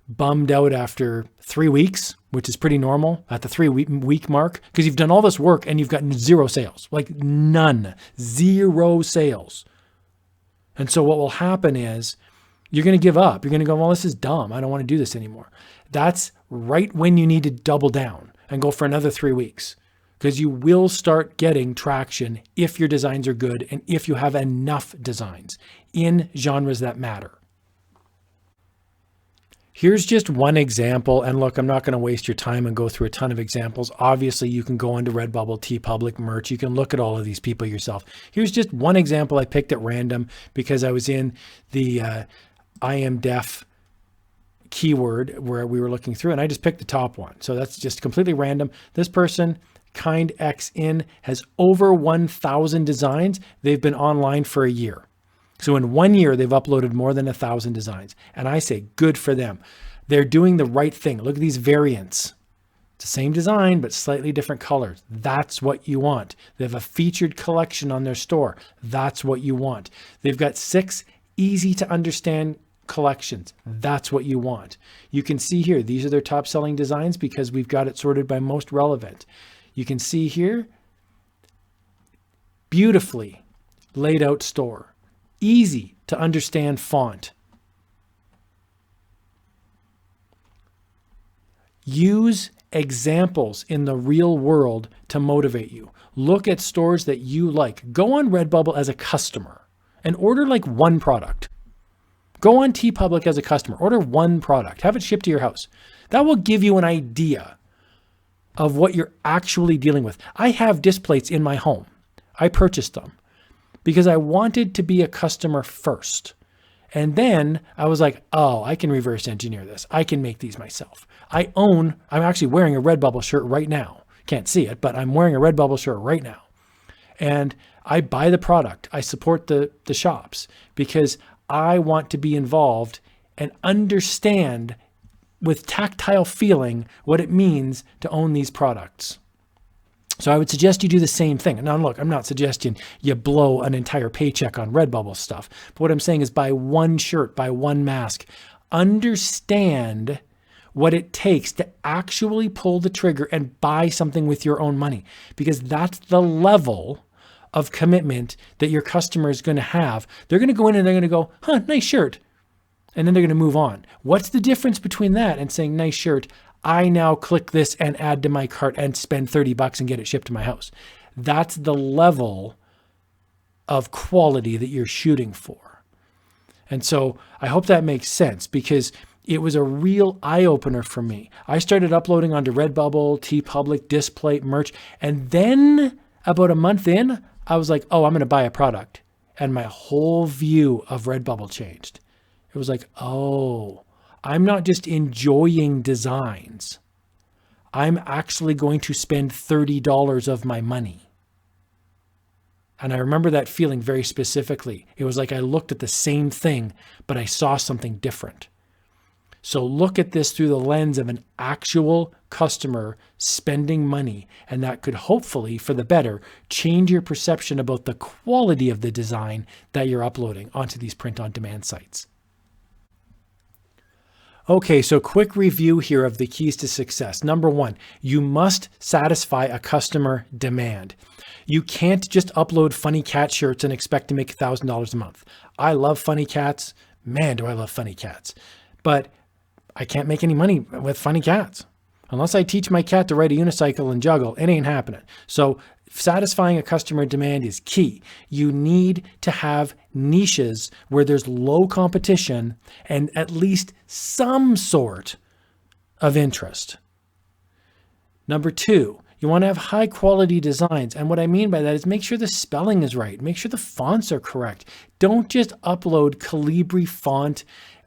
bummed out after 3 weeks, which is pretty normal at the 3-week mark, because you've done all this work and you've gotten 0 sales, like none, 0 sales. And so what will happen is you're going to give up. You're going to go, well, this is dumb. I don't want to do this anymore. That's right when you need to double down and go for another 3 weeks, because you will start getting traction if your designs are good and if you have enough designs in genres that matter. Here's just one example. And look, I'm not going to waste your time and go through a ton of examples. Obviously, you can go onto Redbubble, Teepublic, Merch. You can look at all of these people yourself. Here's just one example I picked at random because I was in the I am deaf keyword where we were looking through, and I just picked the top one. So that's just completely random. This person, Kind X In, has over 1,000 designs. They've been online for a year. So in 1 year, they've uploaded more than 1,000 designs. And I say, good for them. They're doing the right thing. Look at these variants. It's the same design, but slightly different colors. That's what you want. They have a featured collection on their store. That's what you want. They've got 6 easy to understand collections. That's what you want. You can see here, these are their top selling designs because we've got it sorted by most relevant. You can see here, beautifully laid out store. Easy to understand font. Use examples in the real world to motivate you. Look at stores that you like. Go on Redbubble as a customer and order like one product. Go on Teepublic as a customer. Order one product. Have it shipped to your house. That will give you an idea of what you're actually dealing with. I have Displates in my home. I purchased them because I wanted to be a customer first. And then I was like, oh, I can reverse engineer this. I can make these myself. I'm actually wearing a Redbubble shirt right now. Can't see it, but I'm wearing a Redbubble shirt right now. And I buy the product. I support the shops because I want to be involved and understand with tactile feeling what it means to own these products. So I would suggest you do the same thing. Now, look, I'm not suggesting you blow an entire paycheck on Redbubble stuff. But what I'm saying is buy one shirt, buy one mask. Understand what it takes to actually pull the trigger and buy something with your own money, because that's the level of commitment that your customer is going to have. They're going to go in and they're going to go, huh, nice shirt. And then they're going to move on. What's the difference between that and saying, nice shirt, I now click this and add to my cart and spend $30 and get it shipped to my house? That's the level of quality that you're shooting for. And so I hope that makes sense, because it was a real eye-opener for me. I started uploading onto Redbubble, Teepublic, Displate, Merch, and then about a month in, I was like, oh, I'm going to buy a product. And my whole view of Redbubble changed. It was like, oh, I'm not just enjoying designs. I'm actually going to spend $30 of my money. And I remember that feeling very specifically. It was like I looked at the same thing, but I saw something different. So look at this through the lens of an actual customer spending money, and that could hopefully, for the better, change your perception about the quality of the design that you're uploading onto these print-on-demand sites. Okay, so quick review here of the keys to success. Number 1, you must satisfy a customer demand. You can't just upload funny cat shirts and expect to make $1,000 a month. I love funny cats. Man, do I love funny cats. But I can't make any money with funny cats. Unless I teach my cat to ride a unicycle and juggle, it ain't happening. So satisfying a customer demand is key. You need to have niches where there's low competition and at least some sort of interest. Number 2, you want to have high quality designs. And what I mean by that is make sure the spelling is right. Make sure the fonts are correct. Don't just upload Calibri font,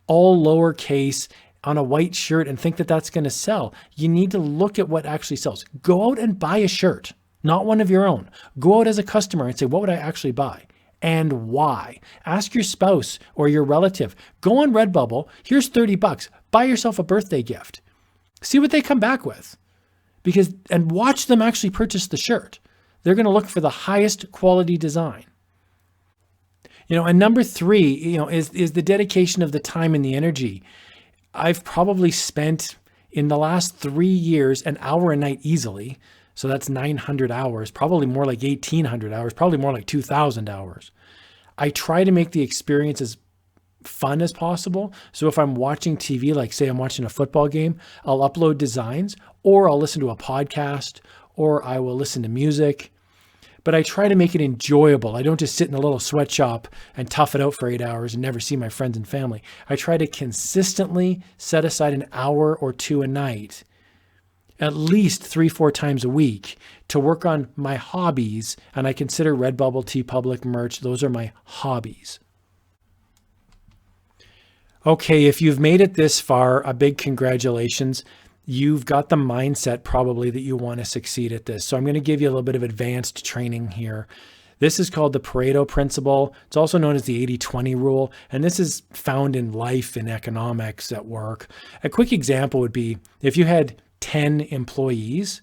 all lowercase, on a white shirt and think that that's going to sell. You need to look at what actually sells. Go out and buy a shirt, not one of your own. Go out as a customer and say, what would I actually buy and why? Ask your spouse or your relative. Go on Redbubble. Here's $30. Buy yourself a birthday gift. See what they come back with, and watch them actually purchase the shirt. They're going to look for the highest quality design. And number 3, is the dedication of the time and the energy. I've probably spent in the last 3 years an hour a night easily. So that's 900 hours, probably more like 1,800 hours, probably more like 2,000 hours. I try to make the experience as fun as possible. So if I'm watching TV, like say I'm watching a football game, I'll upload designs, or I'll listen to a podcast, or I will listen to music. But I try to make it enjoyable. I don't just sit in a little sweatshop and tough it out for 8 hours and never see my friends and family. I try to consistently set aside an hour or two a night, at least 3-4 times a week, to work on my hobbies. And I consider Redbubble, Teepublic, merch, those are my hobbies. Okay, if you've made it this far, a big congratulations. You've got the mindset probably that you want to succeed at this. So I'm going to give you a little bit of advanced training here. This is called the Pareto principle. It's also known as the 80-20 rule. And this is found in life, in economics, at work. A quick example would be if you had 10 employees,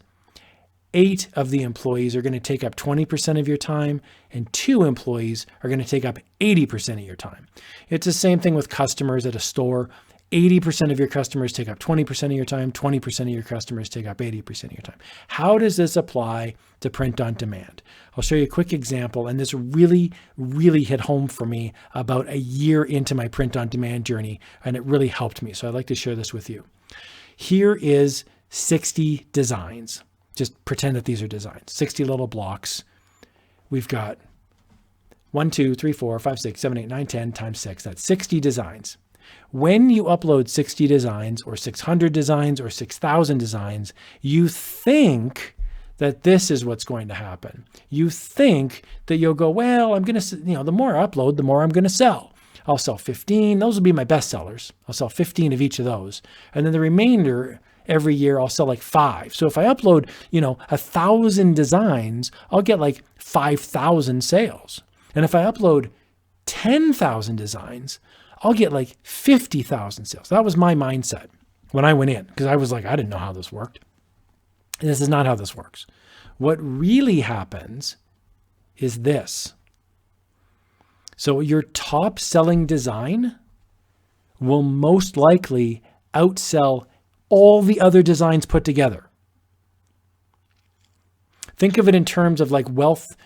8 of the employees are going to take up 20% of your time, and 2 employees are going to take up 80% of your time. It's the same thing with customers at a store. 80% of your customers take up 20% of your time, 20% of your customers take up 80% of your time. How does this apply to print on demand? I'll show you a quick example, and this really, really hit home for me about a year into my print on demand journey, and it really helped me. So I'd like to share this with you. Here is 60 designs. Just pretend that these are designs, 60 little blocks. We've got 1, 2, 3, 4, 5, 6, 7, 8, 9, 10 times 6. That's 60 designs. When you upload 60 designs or 600 designs or 6,000 designs, you think that this is what's going to happen. You think that you'll go, well, I'm going to, the more I upload, the more I'm going to sell. I'll sell 15. Those will be my best sellers. I'll sell 15 of each of those. And then the remainder, every year I'll sell like 5. So if I upload, 1,000 designs, I'll get like 5,000 sales. And if I upload 10,000 designs, I'll get like 50,000 sales. That was my mindset when I went in, because I was like, I didn't know how this worked. And this is not how this works. What really happens is this. So your top selling design will most likely outsell all the other designs put together. Think of it in terms of like wealth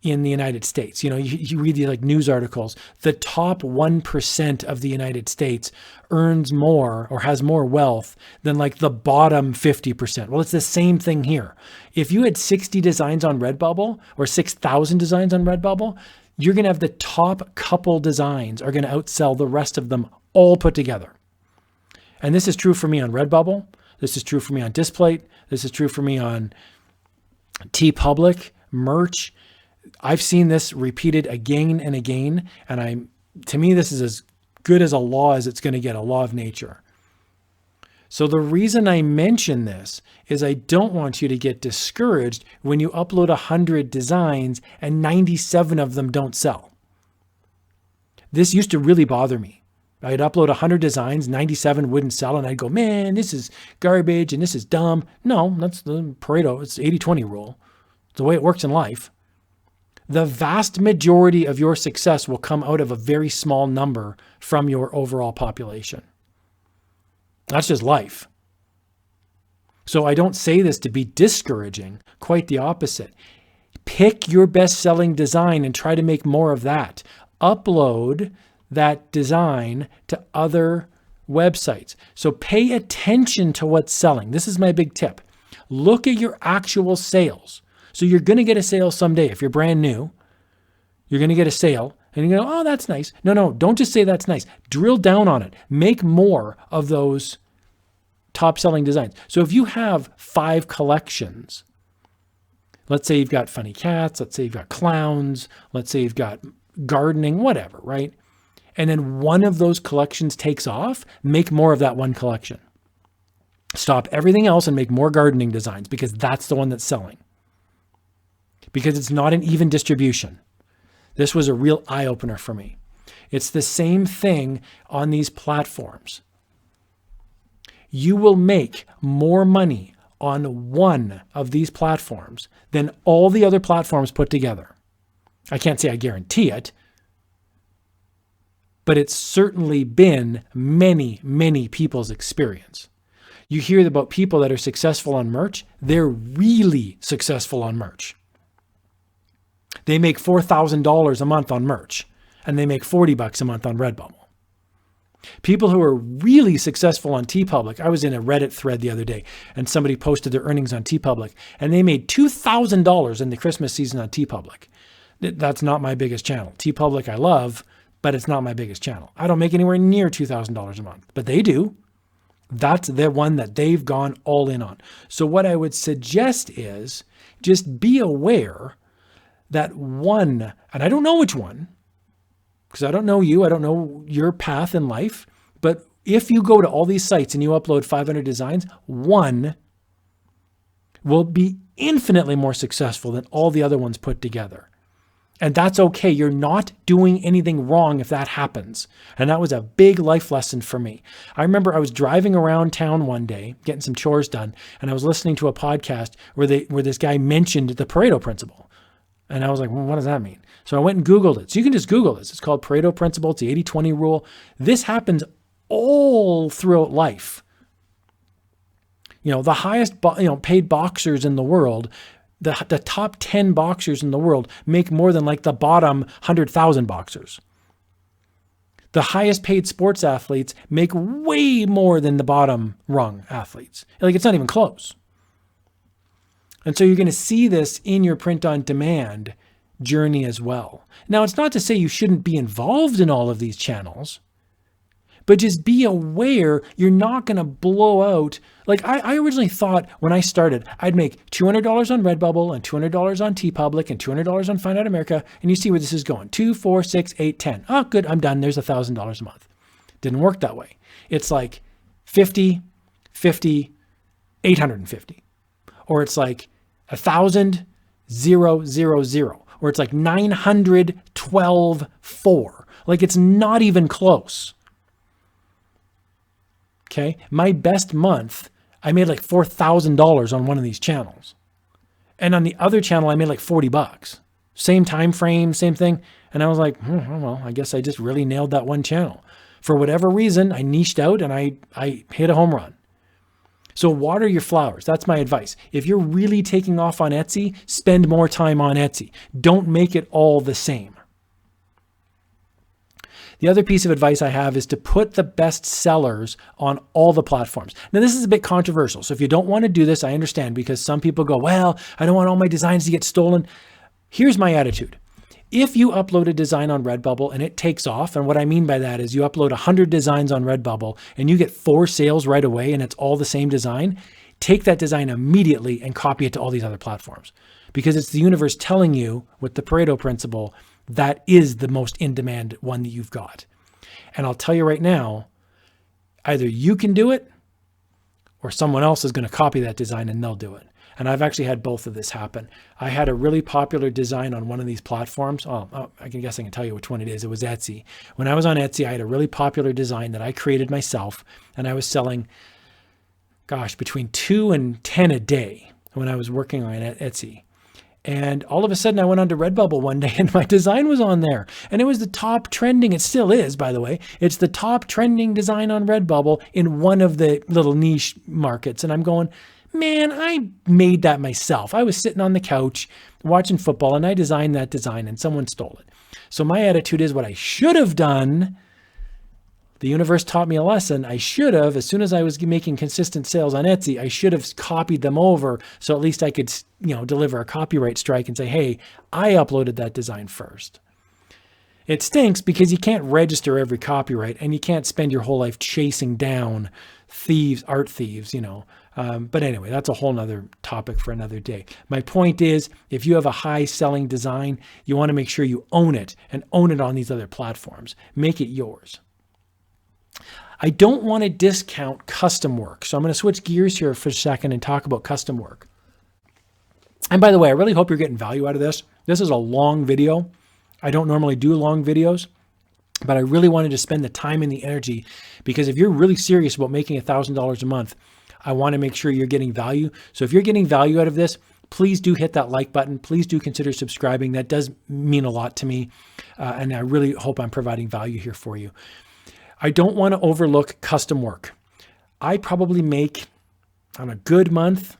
in the United States. You read these like news articles. The top 1% of the United States earns more or has more wealth than like the bottom 50%. Well, it's the same thing here. If you had 60 designs on Redbubble or 6,000 designs on Redbubble, you're going to have the top couple designs are going to outsell the rest of them all put together. And this is true for me on Redbubble. This is true for me on Displate. This is true for me on Teepublic, merch. I've seen this repeated again and again. And to me, this is as good as a law as it's going to get, a law of nature. So the reason I mention this is I don't want you to get discouraged when you upload 100 designs and 97 of them don't sell. This used to really bother me. I'd upload 100 designs, 97 wouldn't sell, and I'd go, man, this is garbage and this is dumb. No, that's the Pareto. It's the 80-20 rule. It's the way it works in life. The vast majority of your success will come out of a very small number from your overall population. That's just life. So I don't say this to be discouraging, quite the opposite. Pick your best-selling design and try to make more of that. Upload that design to other websites. So pay attention to what's selling. This is my big tip. Look at your actual sales. So you're going to get a sale someday. If you're brand new, you're going to get a sale and you go, oh, that's nice. No, don't just say that's nice. Drill down on it. Make more of those top selling designs. So if you have 5 collections, let's say you've got funny cats, let's say you've got clowns, let's say you've got gardening, whatever, right? And then one of those collections takes off, make more of that one collection. Stop everything else and make more gardening designs because that's the one that's selling. Because it's not an even distribution. This was a real eye-opener for me. It's the same thing on these platforms. You will make more money on one of these platforms than all the other platforms put together. I can't say I guarantee it, but it's certainly been many, many people's experience. You hear about people that are successful on merch. They're really successful on merch. They make $4,000 a month on merch, and they make $40 a month on Redbubble. People who are really successful on Teepublic. I was in a Reddit thread the other day, and somebody posted their earnings on Teepublic, and they made $2,000 in the Christmas season on Teepublic. That's not my biggest channel. Teepublic I love, but it's not my biggest channel. I don't make anywhere near $2,000 a month, but they do. That's the one that they've gone all in on. So what I would suggest is just be aware that one, and I don't know which one, because I don't know you, I don't know your path in life, but if you go to all these sites and you upload 500 designs, one will be infinitely more successful than all the other ones put together. And that's okay. You're not doing anything wrong if that happens. And that was a big life lesson for me. I remember I was driving around town one day, getting some chores done, and I was listening to a podcast where this guy mentioned the Pareto principle. And I was like, well, what does that mean? So I went and Googled it. So you can just Google this. It's called Pareto principle. It's the 80-20 rule. This happens all throughout life. The highest paid boxers in the world, the top 10 boxers in the world make more than like the bottom 100,000 boxers. The highest paid sports athletes make way more than the bottom rung athletes. Like, it's not even close. And so you're going to see this in your print on demand journey as well. Now, it's not to say you shouldn't be involved in all of these channels, but just be aware you're not going to blow out. Like I originally thought when I started, I'd make $200 on Redbubble and $200 on Teepublic and $200 on Find Out America. And you see where this is going. 2, 4, 6, 8, 10. Oh, good. I'm done. There's $1,000 a month. Didn't work that way. It's like 50, 50, 850. Or it's like 1,000, 0, 0, 0. Or it's like 912, 4. Like, it's not even close. Okay. My best month, I made like $4,000 on one of these channels. And on the other channel, I made like $40. Same time frame, same thing. And I was like, well, I guess I just really nailed that one channel. For whatever reason, I niched out and I hit a home run. So water your flowers. That's my advice. If you're really taking off on Etsy, spend more time on Etsy. Don't make it all the same. The other piece of advice I have is to put the best sellers on all the platforms. Now, this is a bit controversial. So if you don't want to do this, I understand, because some people go, well, I don't want all my designs to get stolen. Here's my attitude. If you upload a design on Redbubble and it takes off, and what I mean by that is you upload 100 designs on Redbubble and you get 4 sales right away and it's all the same design, take that design immediately and copy it to all these other platforms. Because it's the universe telling you, with the Pareto principle, that is the most in-demand one that you've got. And I'll tell you right now, either you can do it or someone else is going to copy that design and they'll do it. And I've actually had both of this happen. I had a really popular design on one of these platforms. I guess I can tell you which one it is. It was Etsy. When I was on Etsy, I had a really popular design that I created myself, and I was selling, between 2 and 10 a day when I was working on Etsy. And all of a sudden I went onto Redbubble one day and my design was on there. And it was the top trending, it still is, by the way. It's the top trending design on Redbubble in one of the little niche markets. And I'm going, man, I made that myself. I was sitting on the couch watching football and I designed that design and someone stole it. So my attitude is, what I should have done, the universe taught me a lesson. I should have, as soon as I was making consistent sales on Etsy, I should have copied them over so at least I could, deliver a copyright strike and say, hey, I uploaded that design first. It stinks because you can't register every copyright and you can't spend your whole life chasing down art thieves. But anyway, that's a whole nother topic for another day. My point is, if you have a high selling design, you want to make sure you own it and own it on these other platforms. Make it yours. I don't want to discount custom work. So I'm going to switch gears here for a second and talk about custom work. And by the way, I really hope you're getting value out of this. This is a long video. I don't normally do long videos, but I really wanted to spend the time and the energy, because if you're really serious about making $1,000 a month, I want to make sure you're getting value. So if you're getting value out of this, please do hit that like button. Please do consider subscribing. That does mean a lot to me. And I really hope I'm providing value here for you. I don't want to overlook custom work. I probably make, on a good month,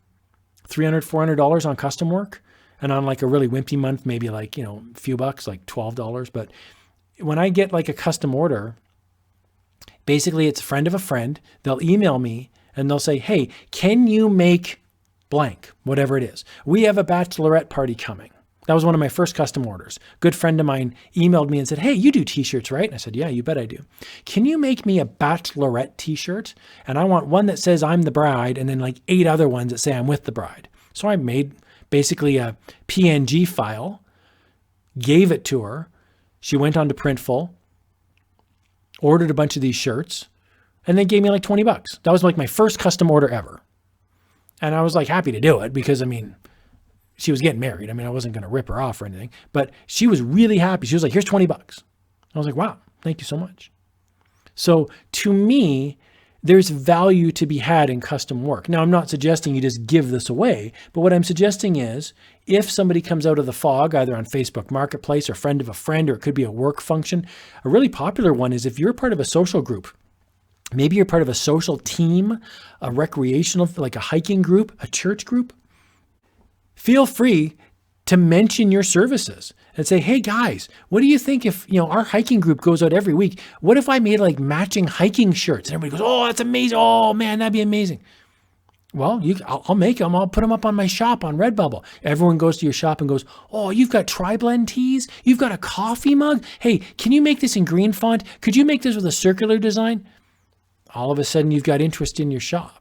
$300, $400 on custom work. And on like a really wimpy month, maybe like, a few bucks, like $12. But when I get like a custom order, basically it's a friend of a friend. They'll email me and they'll say, hey, can you make blank, whatever it is? We have a bachelorette party coming. That was one of my first custom orders. Good friend of mine emailed me and said, hey, you do t-shirts, right? And I said, yeah, you bet I do. Can you make me a bachelorette t-shirt? And I want one that says I'm the bride and then like 8 other ones that say I'm with the bride. So I made basically a PNG file, gave it to her. She went on to Printful, ordered a bunch of these shirts, and then gave me like $20. That was like my first custom order ever. And I was like happy to do it because, she was getting married. I wasn't going to rip her off or anything, but she was really happy. She was like, here's $20. I was like, wow, thank you so much. So to me, there's value to be had in custom work. Now, I'm not suggesting you just give this away, but what I'm suggesting is if somebody comes out of the fog, either on Facebook Marketplace or friend of a friend, or it could be a work function, a really popular one is if you're part of a social group. Maybe you're part of a social team, a recreational, like a hiking group, a church group. Feel free to mention your services and say, hey guys, what do you think if, our hiking group goes out every week? What if I made like matching hiking shirts? And everybody goes, oh, that's amazing. Oh man, that'd be amazing. Well, I'll make them. I'll put them up on my shop on Redbubble. Everyone goes to your shop and goes, oh, you've got tri-blend tees. You've got a coffee mug. Hey, can you make this in green font? Could you make this with a circular design? All of a sudden you've got interest in your shop.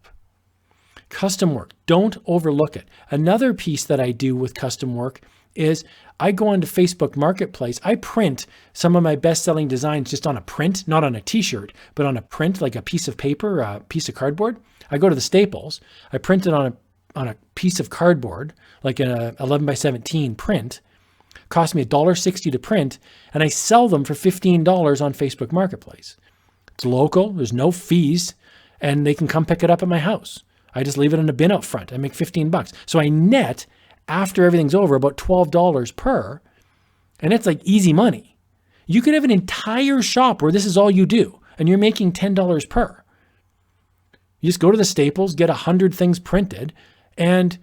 Custom work, don't overlook it. Another piece that I do with custom work is I go onto Facebook Marketplace. I print some of my best-selling designs just on a print, not on a t-shirt, but on a print, like a piece of paper, a piece of cardboard. I go to the Staples. I print it on a piece of cardboard, like an 11 by 17 print. Cost me $1.60 to print, and I sell them for $15 on Facebook Marketplace. It's local. There's no fees, and they can come pick it up at my house. I just leave it in a bin out front. I make $15. So I net, after everything's over, about $12 per, and it's like easy money. You could have an entire shop where this is all you do, and you're making $10 per. You just go to the Staples, get 100 things printed, and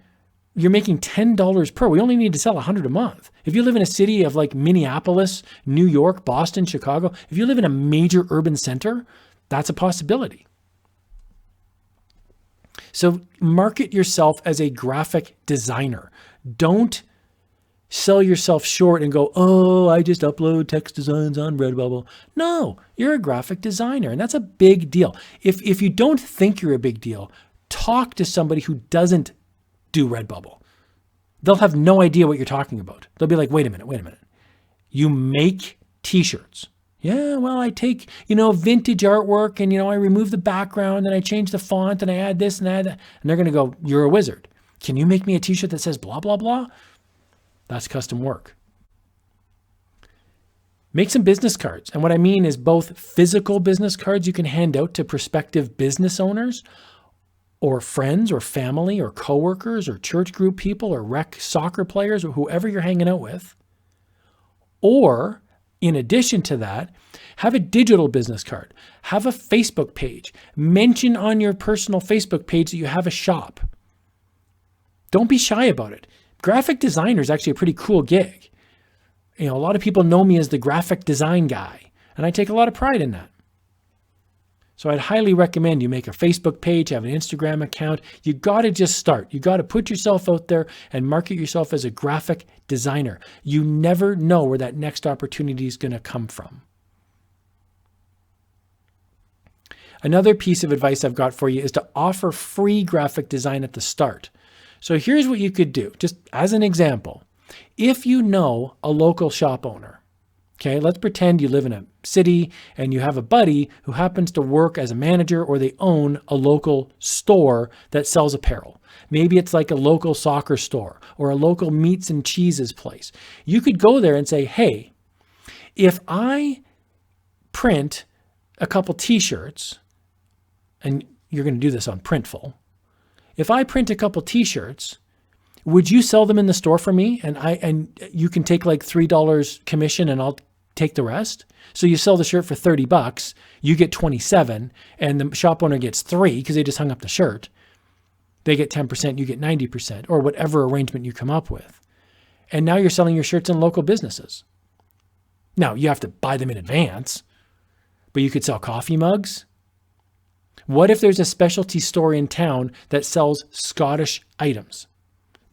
you're making $10 per. We only need to sell 100 a month. If you live in a city of like Minneapolis, New York, Boston, Chicago, if you live in a major urban center, that's a possibility. So market yourself as a graphic designer. Don't sell yourself short and go, oh, I just upload text designs on Redbubble. No, you're a graphic designer, and that's a big deal. If you don't think you're a big deal, talk to somebody who doesn't do Redbubble. They'll have no idea what you're talking about. They'll be like, wait a minute. You make t-shirts. Yeah, well, I take, vintage artwork and, I remove the background and I change the font and I add this and that. And they're going to go, you're a wizard. Can you make me a t-shirt that says blah, blah, blah? That's custom work. Make some business cards. And what I mean is both physical business cards you can hand out to prospective business owners or friends or family or coworkers or church group people or rec soccer players or whoever you're hanging out with. Or in addition to that, have a digital business card, have a Facebook page, mention on your personal Facebook page that you have a shop. Don't be shy about it. Graphic designer is actually a pretty cool gig. A lot of people know me as the graphic design guy, and I take a lot of pride in that. So I'd highly recommend you make a Facebook page, have an Instagram account. You got to just start. You got to put yourself out there and market yourself as a graphic designer. You never know where that next opportunity is going to come from. Another piece of advice I've got for you is to offer free graphic design at the start. So here's what you could do, just as an example. If you know a local shop owner, okay, let's pretend you live in a city and you have a buddy who happens to work as a manager or they own a local store that sells apparel. Maybe it's like a local soccer store or a local meats and cheeses place. You could go there and say, hey, if I print a couple t-shirts, and you're going to do this on Printful, if I print a couple t-shirts, Would you sell them in the store for me? And you can take like $3 commission and I'll take the rest. So you sell the shirt for $30, you get 27, and the shop owner gets 3 because they just hung up the shirt. They get 10%, you get 90%, or whatever arrangement you come up with. And now you're selling your shirts in local businesses. Now you have to buy them in advance, but you could sell coffee mugs. What if there's a specialty store in town that sells Scottish items,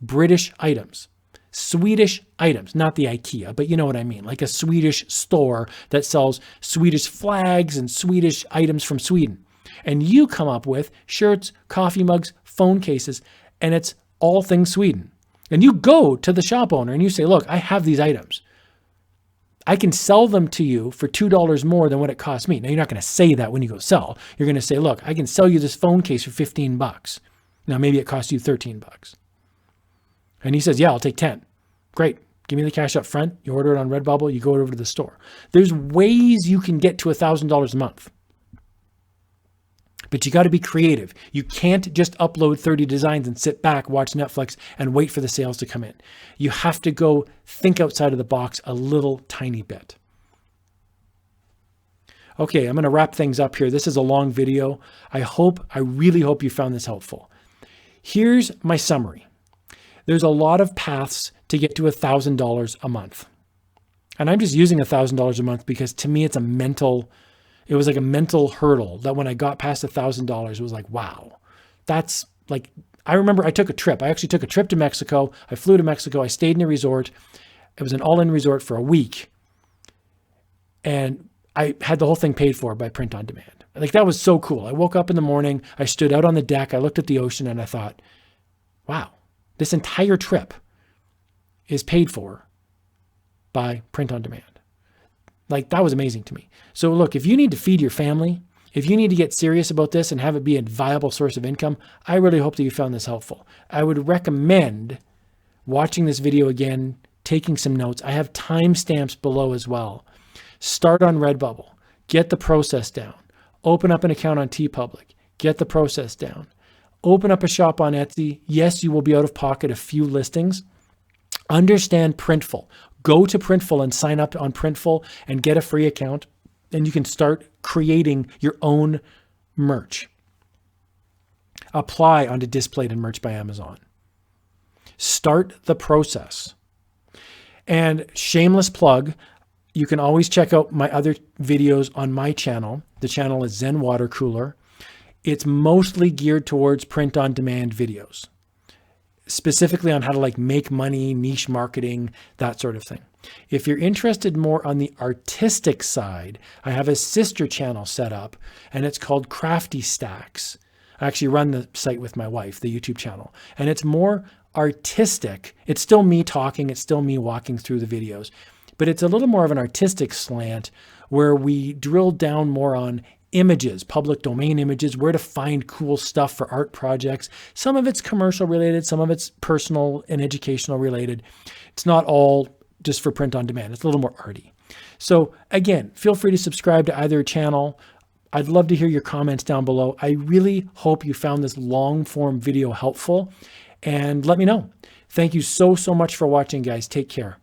British items, Swedish items, not the IKEA, but you know what I mean, like a Swedish store that sells Swedish flags and Swedish items from Sweden. And you come up with shirts, coffee mugs, phone cases, and it's all things Sweden. And you go to the shop owner and you say, look, I have these items. I can sell them to you for $2 more than what it cost me. Now, you're not going to say that when you go sell. You're going to say, look, I can sell you this phone case for $15. Now, maybe it costs you $13. And he says, yeah, I'll take 10. Great. Give me the cash up front. You order it on Redbubble. You go over to the store. There's ways you can get to $1,000 a month. But you got to be creative. You can't just upload 30 designs and sit back, watch Netflix, and wait for the sales to come in. You have to go think outside of the box a little tiny bit. Okay, I'm going to wrap things up here. This is a long video. I really hope you found this helpful. Here's my summary. There's a lot of paths to get to $1,000 a month. And I'm just using $1,000 a month because to me, it was like a mental hurdle that when I got past $1,000, it was like, wow, that's like, I remember I took a trip. I actually took a trip to Mexico. I flew to Mexico. I stayed in a resort. It was an all-in resort for a week. And I had the whole thing paid for by print on demand. Like, that was so cool. I woke up in the morning, I stood out on the deck, I looked at the ocean and I thought, wow, this entire trip is paid for by print on demand. Like, that was amazing to me. So look, if you need to feed your family, if you need to get serious about this and have it be a viable source of income, I really hope that you found this helpful. I would recommend watching this video again, taking some notes. I have timestamps below as well. Start on Redbubble, get the process down, open up an account on Teepublic, get the process down, open up a shop on Etsy. Yes, you will be out of pocket a few listings. Understand Printful. Go to Printful and sign up on Printful and get a free account, and you can start creating your own merch. Apply onto Displate and Merch by Amazon. Start the process. And shameless plug, you can always check out my other videos on my channel. The channel is Zen Watercooler. It's mostly geared towards print on demand videos, specifically on how to like make money, niche marketing, that sort of thing. If you're interested more on the artistic side, I have a sister channel set up and it's called Crafty Stacks. I actually run the site with my wife, the YouTube channel, and it's more artistic. It's still me talking. It's still me walking through the videos, but it's a little more of an artistic slant where we drill down more on images, public domain images, where to find cool stuff for art projects. Some of it's commercial related, some of it's personal and educational related. It's not all just for print on demand. It's a little more arty. So again, feel free to subscribe to either channel. I'd love to hear your comments down below. I really hope you found this long form video helpful, and let me know. Thank you so much for watching, guys. Take care.